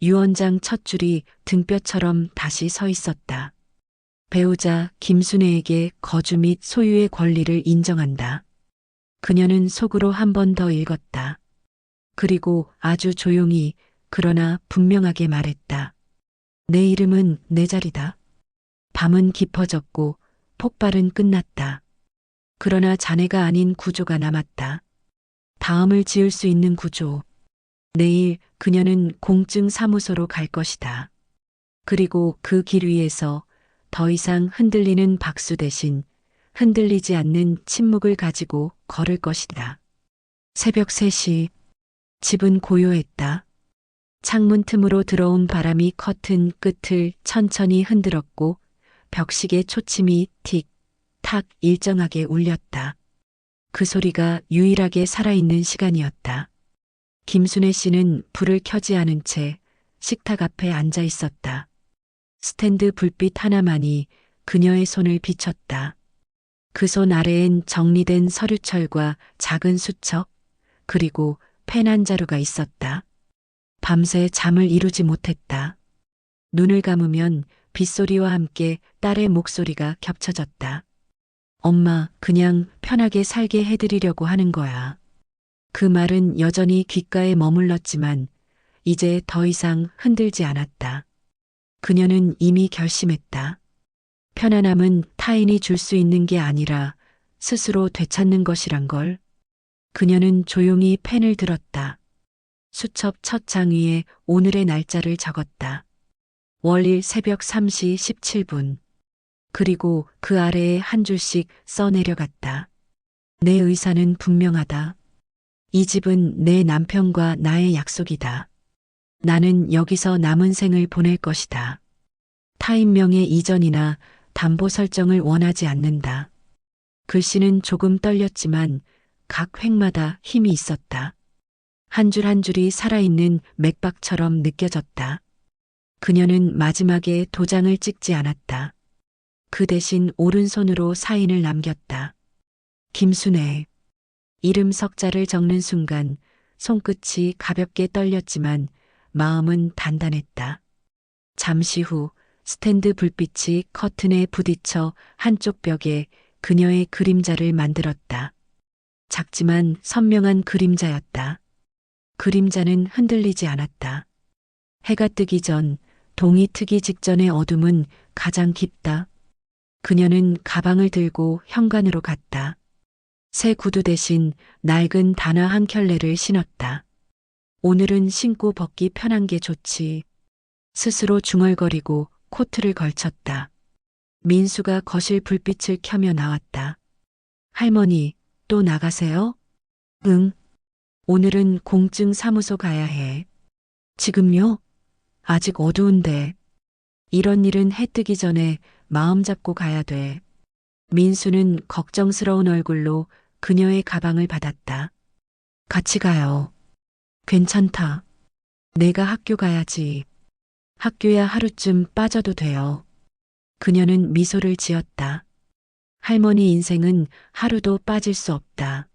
유언장 첫 줄이 등뼈처럼 다시 서 있었다. 배우자 김순애에게 거주 및 소유의 권리를 인정한다. 그녀는 속으로 한 번 더 읽었다. 그리고 아주 조용히 그러나 분명하게 말했다. 내 이름은 내 자리다. 밤은 깊어졌고 폭발은 끝났다. 그러나 자네가 아닌 구조가 남았다. 다음을 지을 수 있는 구조. 내일 그녀는 공증 사무소로 갈 것이다. 그리고 그 길 위에서 더 이상 흔들리는 박수 대신 흔들리지 않는 침묵을 가지고 걸을 것이다. 새벽 3시. 집은 고요했다. 창문 틈으로 들어온 바람이 커튼 끝을 천천히 흔들었고 벽시계 초침이 틱, 탁 일정하게 울렸다. 그 소리가 유일하게 살아있는 시간이었다. 김순애 씨는 불을 켜지 않은 채 식탁 앞에 앉아 있었다. 스탠드 불빛 하나만이 그녀의 손을 비췄다. 그 손 아래엔 정리된 서류철과 작은 수첩, 그리고 펜 한 자루가 있었다. 밤새 잠을 이루지 못했다. 눈을 감으면 빗소리와 함께 딸의 목소리가 겹쳐졌다. 엄마, 그냥 편하게 살게 해드리려고 하는 거야. 그 말은 여전히 귓가에 머물렀지만 이제 더 이상 흔들지 않았다. 그녀는 이미 결심했다. 편안함은 타인이 줄 수 있는 게 아니라 스스로 되찾는 것이란 걸. 그녀는 조용히 펜을 들었다. 수첩 첫 장 위에 오늘의 날짜를 적었다. 월일 새벽 3시 17분. 그리고 그 아래에 한 줄씩 써내려갔다. 내 의사는 분명하다. 이 집은 내 남편과 나의 약속이다. 나는 여기서 남은 생을 보낼 것이다. 타인명의 이전이나 담보 설정을 원하지 않는다. 글씨는 조금 떨렸지만 각 획마다 힘이 있었다. 한 줄 한 줄이 살아있는 맥박처럼 느껴졌다. 그녀는 마지막에 도장을 찍지 않았다. 그 대신 오른손으로 사인을 남겼다. 김순애. 이름 석자를 적는 순간 손끝이 가볍게 떨렸지만 마음은 단단했다. 잠시 후 스탠드 불빛이 커튼에 부딪혀 한쪽 벽에 그녀의 그림자를 만들었다. 작지만 선명한 그림자였다. 그림자는 흔들리지 않았다. 해가 뜨기 전, 동이 트기 직전의 어둠은 가장 깊다. 그녀는 가방을 들고 현관으로 갔다. 새 구두 대신 낡은 단화 한 켤레를 신었다. 오늘은 신고 벗기 편한 게 좋지. 스스로 중얼거리고 코트를 걸쳤다. 민수가 거실 불빛을 켜며 나왔다. 할머니, 또 나가세요? 응. 오늘은 공증 사무소 가야 해. 지금요? 아직 어두운데. 이런 일은 해 뜨기 전에 마음 잡고 가야 돼. 민수는 걱정스러운 얼굴로 그녀의 가방을 받았다. 같이 가요. 괜찮다. 내가 학교 가야지. 학교야 하루쯤 빠져도 돼요. 그녀는 미소를 지었다. 할머니 인생은 하루도 빠질 수 없다.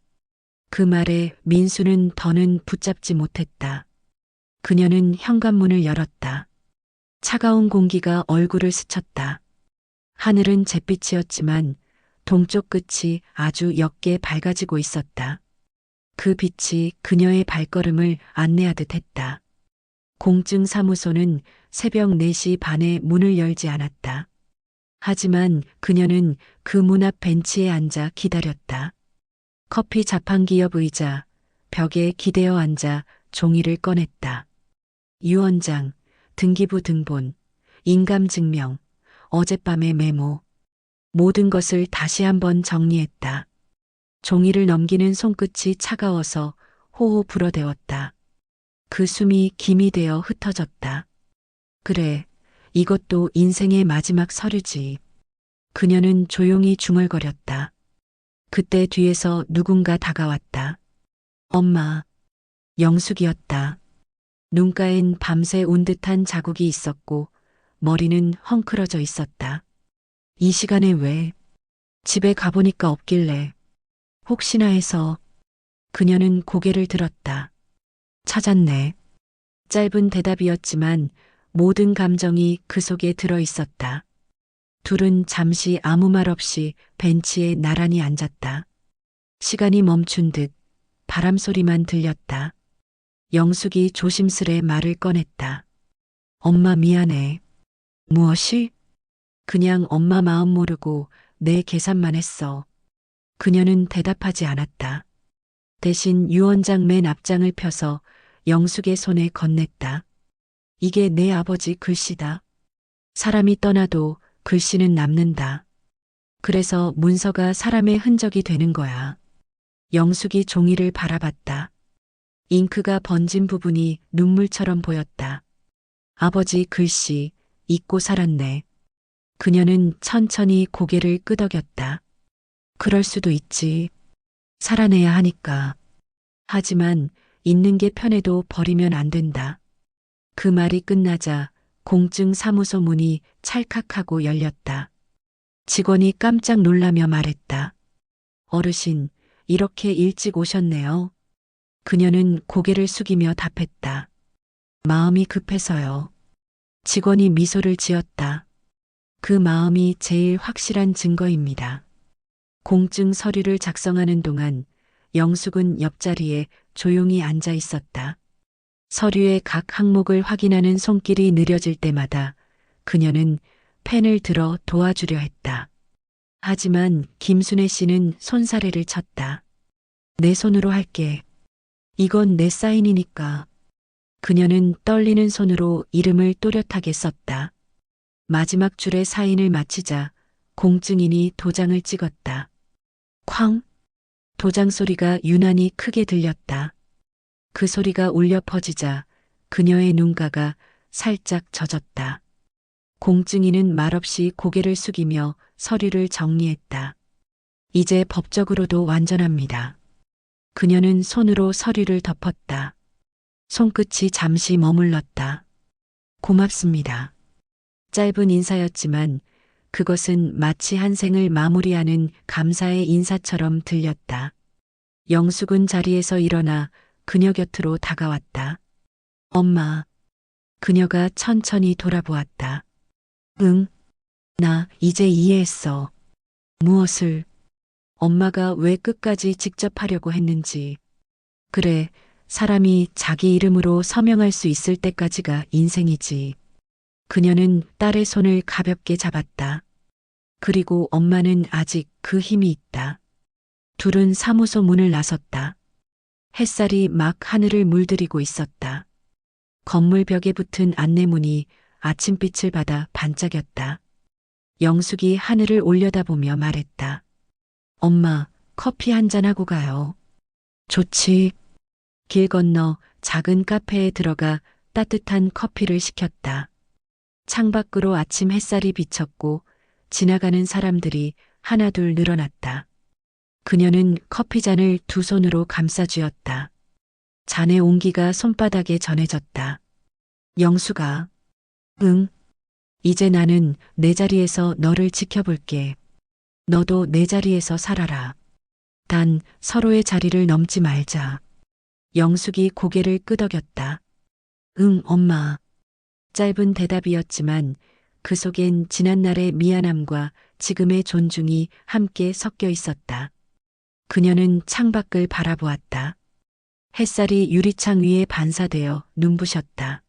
그 말에 민수는 더는 붙잡지 못했다. 그녀는 현관문을 열었다. 차가운 공기가 얼굴을 스쳤다. 하늘은 잿빛이었지만 동쪽 끝이 아주 옅게 밝아지고 있었다. 그 빛이 그녀의 발걸음을 안내하듯 했다. 공증 사무소는 새벽 4시 반에 문을 열지 않았다. 하지만 그녀는 그 문 앞 벤치에 앉아 기다렸다. 커피 자판기 옆 의자, 벽에 기대어 앉아 종이를 꺼냈다. 유언장, 등기부 등본, 인감증명, 어젯밤의 메모. 모든 것을 다시 한번 정리했다. 종이를 넘기는 손끝이 차가워서 호호 불어대웠다. 그 숨이 김이 되어 흩어졌다. 그래, 이것도 인생의 마지막 서류지. 그녀는 조용히 중얼거렸다. 그때 뒤에서 누군가 다가왔다. 엄마. 영숙이었다. 눈가엔 밤새 운 듯한 자국이 있었고 머리는 헝클어져 있었다. 이 시간에 왜? 집에 가보니까 없길래. 혹시나 해서. 그녀는 고개를 들었다. 찾았네. 짧은 대답이었지만 모든 감정이 그 속에 들어 있었다. 둘은 잠시 아무 말 없이 벤치에 나란히 앉았다. 시간이 멈춘 듯 바람 소리만 들렸다. 영숙이 조심스레 말을 꺼냈다. 엄마 미안해. 무엇이? 그냥 엄마 마음 모르고 내 계산만 했어. 그녀는 대답하지 않았다. 대신 유언장 맨 앞장을 펴서 영숙의 손에 건넸다. 이게 내 아버지 글씨다. 사람이 떠나도 글씨는 남는다. 그래서 문서가 사람의 흔적이 되는 거야. 영숙이 종이를 바라봤다. 잉크가 번진 부분이 눈물처럼 보였다. 아버지 글씨, 잊고 살았네. 그녀는 천천히 고개를 끄덕였다. 그럴 수도 있지. 살아내야 하니까. 하지만 있는 게 편해도 버리면 안 된다. 그 말이 끝나자 공증 사무소 문이 찰칵하고 열렸다. 직원이 깜짝 놀라며 말했다. 어르신, 이렇게 일찍 오셨네요. 그녀는 고개를 숙이며 답했다. 마음이 급해서요. 직원이 미소를 지었다. 그 마음이 제일 확실한 증거입니다. 공증 서류를 작성하는 동안 영숙은 옆자리에 조용히 앉아 있었다. 서류의 각 항목을 확인하는 손길이 느려질 때마다 그녀는 펜을 들어 도와주려 했다. 하지만 김순애 씨는 손사래를 쳤다. 내 손으로 할게. 이건 내 사인이니까. 그녀는 떨리는 손으로 이름을 또렷하게 썼다. 마지막 줄에 사인을 마치자 공증인이 도장을 찍었다. 쾅! 도장 소리가 유난히 크게 들렸다. 그 소리가 울려 퍼지자 그녀의 눈가가 살짝 젖었다. 공증인은 말없이 고개를 숙이며 서류를 정리했다. 이제 법적으로도 완전합니다. 그녀는 손으로 서류를 덮었다. 손끝이 잠시 머물렀다. 고맙습니다. 짧은 인사였지만 그것은 마치 한 생을 마무리하는 감사의 인사처럼 들렸다. 영숙은 자리에서 일어나 그녀 곁으로 다가왔다. 엄마. 그녀가 천천히 돌아보았다. 응, 나 이제 이해했어. 무엇을? 엄마가 왜 끝까지 직접 하려고 했는지. 그래, 사람이 자기 이름으로 서명할 수 있을 때까지가 인생이지. 그녀는 딸의 손을 가볍게 잡았다. 그리고 엄마는 아직 그 힘이 있다. 둘은 사무소 문을 나섰다. 햇살이 막 하늘을 물들이고 있었다. 건물 벽에 붙은 안내문이 아침빛을 받아 반짝였다. 영숙이 하늘을 올려다보며 말했다. 엄마, 커피 한잔 하고 가요. 좋지. 길 건너 작은 카페에 들어가 따뜻한 커피를 시켰다. 창밖으로 아침 햇살이 비쳤고 지나가는 사람들이 하나둘 늘어났다. 그녀는 커피잔을 두 손으로 감싸쥐었다. 잔의 온기가 손바닥에 전해졌다. 영숙아. 응. 이제 나는 내 자리에서 너를 지켜볼게. 너도 내 자리에서 살아라. 단 서로의 자리를 넘지 말자. 영숙이 고개를 끄덕였다. 응, 엄마. 짧은 대답이었지만 그 속엔 지난날의 미안함과 지금의 존중이 함께 섞여 있었다. 그녀는 창밖을 바라보았다. 햇살이 유리창 위에 반사되어 눈부셨다.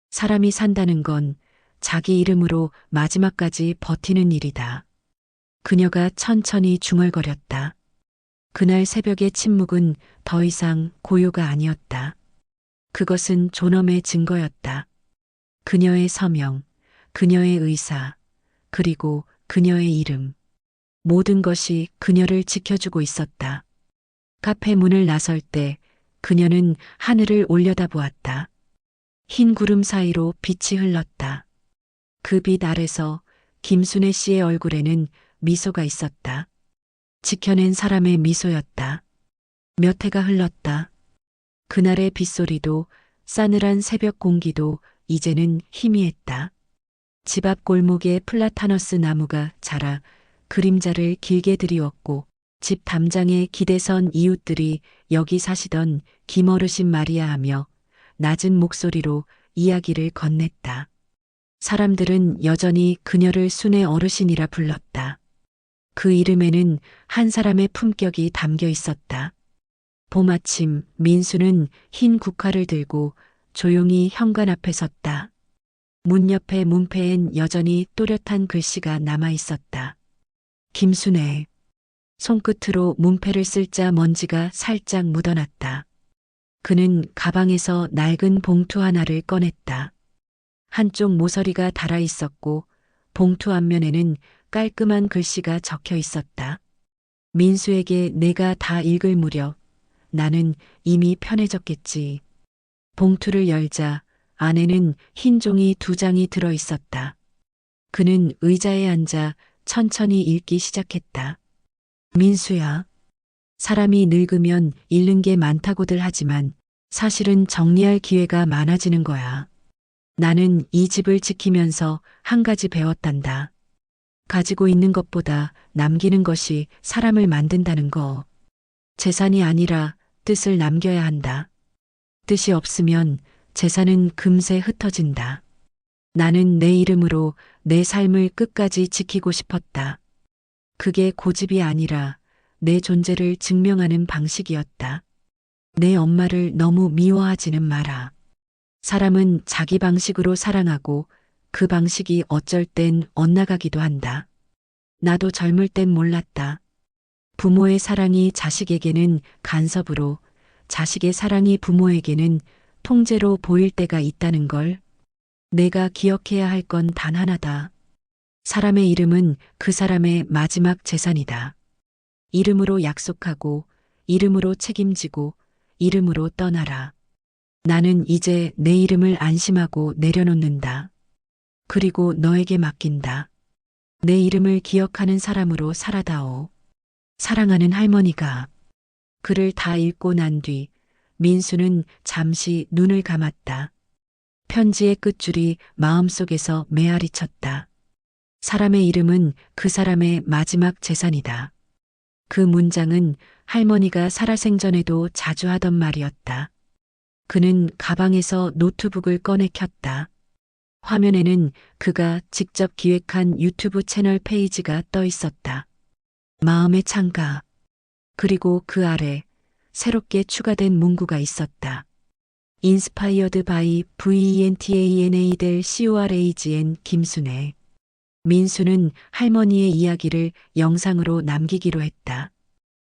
사람이 산다는 건 자기 이름으로 마지막까지 버티는 일이다. 그녀가 천천히 중얼거렸다. 그날 새벽의 침묵은 더 이상 고요가 아니었다. 그것은 존엄의 증거였다. 그녀의 서명, 그녀의 의사, 그리고 그녀의 이름. 모든 것이 그녀를 지켜주고 있었다. 카페 문을 나설 때 그녀는 하늘을 올려다보았다. 흰 구름 사이로 빛이 흘렀다. 그 빛 아래서 김순애 씨의 얼굴에는 미소가 있었다. 지켜낸 사람의 미소였다. 몇 해가 흘렀다. 그날의 빗소리도 싸늘한 새벽 공기도 이제는 희미했다. 집 앞 골목에 플라타너스 나무가 자라 그림자를 길게 드리웠고 집 담장에 기대선 이웃들이 여기 사시던 김어르신 말이야 하며 낮은 목소리로 이야기를 건넸다. 사람들은 여전히 그녀를 순애 어르신이라 불렀다. 그 이름에는 한 사람의 품격이 담겨 있었다. 봄 아침 민수는 흰 국화를 들고 조용히 현관 앞에 섰다. 문 옆에 문패엔 여전히 또렷한 글씨가 남아 있었다. 김순애. 손끝으로 문패를 쓸자 먼지가 살짝 묻어났다. 그는 가방에서 낡은 봉투 하나를 꺼냈다. 한쪽 모서리가 닳아 있었고 봉투 앞면에는 깔끔한 글씨가 적혀 있었다. 민수에게 내가 다 읽을 무렵 나는 이미 편해졌겠지. 봉투를 열자 안에는 흰 종이 2장이 들어 있었다. 그는 의자에 앉아 천천히 읽기 시작했다. 민수야. 사람이 늙으면 잃는 게 많다고들 하지만 사실은 정리할 기회가 많아지는 거야. 나는 이 집을 지키면서 한 가지 배웠단다. 가지고 있는 것보다 남기는 것이 사람을 만든다는 거. 재산이 아니라 뜻을 남겨야 한다. 뜻이 없으면 재산은 금세 흩어진다. 나는 내 이름으로 내 삶을 끝까지 지키고 싶었다. 그게 고집이 아니라 내 존재를 증명하는 방식이었다. 내 엄마를 너무 미워하지는 마라. 사람은 자기 방식으로 사랑하고 그 방식이 어쩔 땐 엇나가기도 한다. 나도 젊을 땐 몰랐다. 부모의 사랑이 자식에게는 간섭으로, 자식의 사랑이 부모에게는 통제로 보일 때가 있다는 걸. 내가 기억해야 할 건 단 하나다. 사람의 이름은 그 사람의 마지막 재산이다. 이름으로 약속하고, 이름으로 책임지고, 이름으로 떠나라. 나는 이제 내 이름을 안심하고 내려놓는다. 그리고 너에게 맡긴다. 내 이름을 기억하는 사람으로 살아다오. 사랑하는 할머니가. 글을 다 읽고 난 뒤 민수는 잠시 눈을 감았다. 편지의 끝줄이 마음속에서 메아리 쳤다. 사람의 이름은 그 사람의 마지막 재산이다. 그 문장은 할머니가 살아생전에도 자주 하던 말이었다. 그는 가방에서 노트북을 꺼내 켰다. 화면에는 그가 직접 기획한 유튜브 채널 페이지가 떠 있었다. 마음의 창가. 그리고 그 아래 새롭게 추가된 문구가 있었다. Inspired by VENTANA 델 CORAGN 김순애. 민수는 할머니의 이야기를 영상으로 남기기로 했다.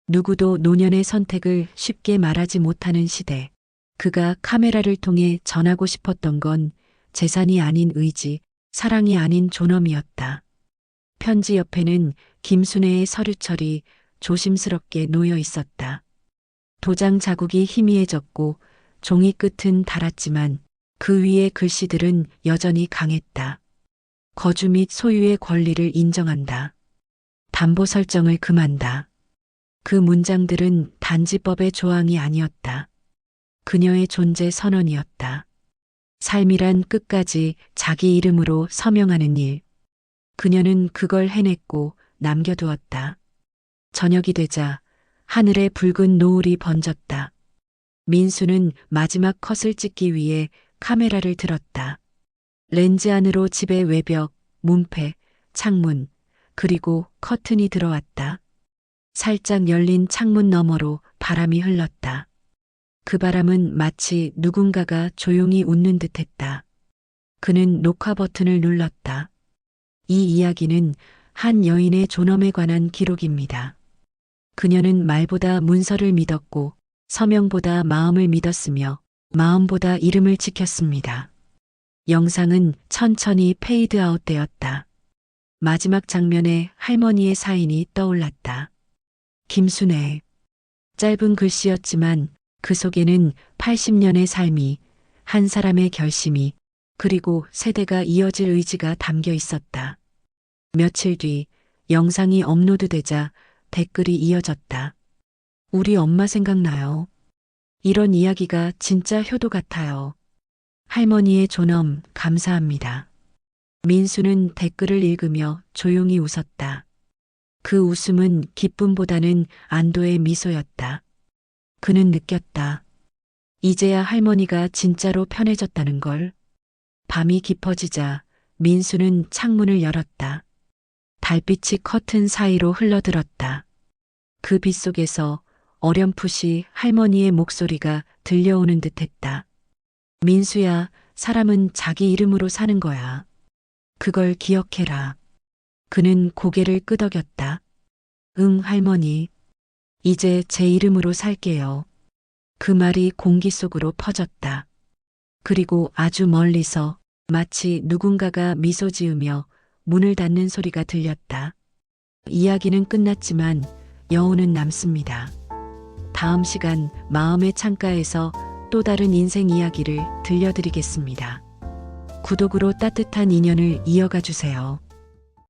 누구도 노년의 선택을 쉽게 말하지 못하는 시대. 그가 카메라를 통해 전하고 싶었던 건 재산이 아닌 의지, 사랑이 아닌 존엄이었다. 편지 옆에는 김순애의 서류철이 조심스럽게 놓여 있었다. 도장 자국이 희미해졌고 종이 끝은 닳았지만 그 위의 글씨들은 여전히 강했다. 거주 및 소유의 권리를 인정한다. 담보 설정을 금한다. 그 문장들은 단지법의 조항이 아니었다. 그녀의 존재 선언이었다. 삶이란 끝까지 자기 이름으로 서명하는 일. 그녀는 그걸 해냈고 남겨두었다. 저녁이 되자 하늘에 붉은 노을이 번졌다. 민수는 마지막 컷을 찍기 위해 카메라를 들었다. 렌즈 안으로 집의 외벽, 문패, 창문, 그리고 커튼이 들어왔다. 살짝 열린 창문 너머로 바람이 흘렀다. 그 바람은 마치 누군가가 조용히 웃는 듯했다. 그는 녹화 버튼을 눌렀다. 이 이야기는 한 여인의 존엄에 관한 기록입니다. 그녀는 말보다 문서를 믿었고 서명보다 마음을 믿었으며 마음보다 이름을 지켰습니다. 영상은 천천히 페이드아웃 되었다. 마지막 장면에 할머니의 사인이 떠올랐다. 김순애. 짧은 글씨였지만 그 속에는 80년의 삶이, 한 사람의 결심이, 그리고 세대가 이어질 의지가 담겨 있었다. 며칠 뒤 영상이 업로드되자 댓글이 이어졌다. 우리 엄마 생각나요. 이런 이야기가 진짜 효도 같아요. 할머니의 존엄 감사합니다. 민수는 댓글을 읽으며 조용히 웃었다. 그 웃음은 기쁨보다는 안도의 미소였다. 그는 느꼈다. 이제야 할머니가 진짜로 편해졌다는 걸. 밤이 깊어지자 민수는 창문을 열었다. 달빛이 커튼 사이로 흘러들었다. 그 빛 속에서 어렴풋이 할머니의 목소리가 들려오는 듯했다. 민수야, 사람은 자기 이름으로 사는 거야. 그걸 기억해라. 그는 고개를 끄덕였다. 응, 할머니. 이제 제 이름으로 살게요. 그 말이 공기 속으로 퍼졌다. 그리고 아주 멀리서 마치 누군가가 미소 지으며 문을 닫는 소리가 들렸다. 이야기는 끝났지만 여운은 남습니다. 다음 시간 마음의 창가에서 또 다른 인생 이야기를 들려드리겠습니다. 구독으로 따뜻한 인연을 이어가 주세요.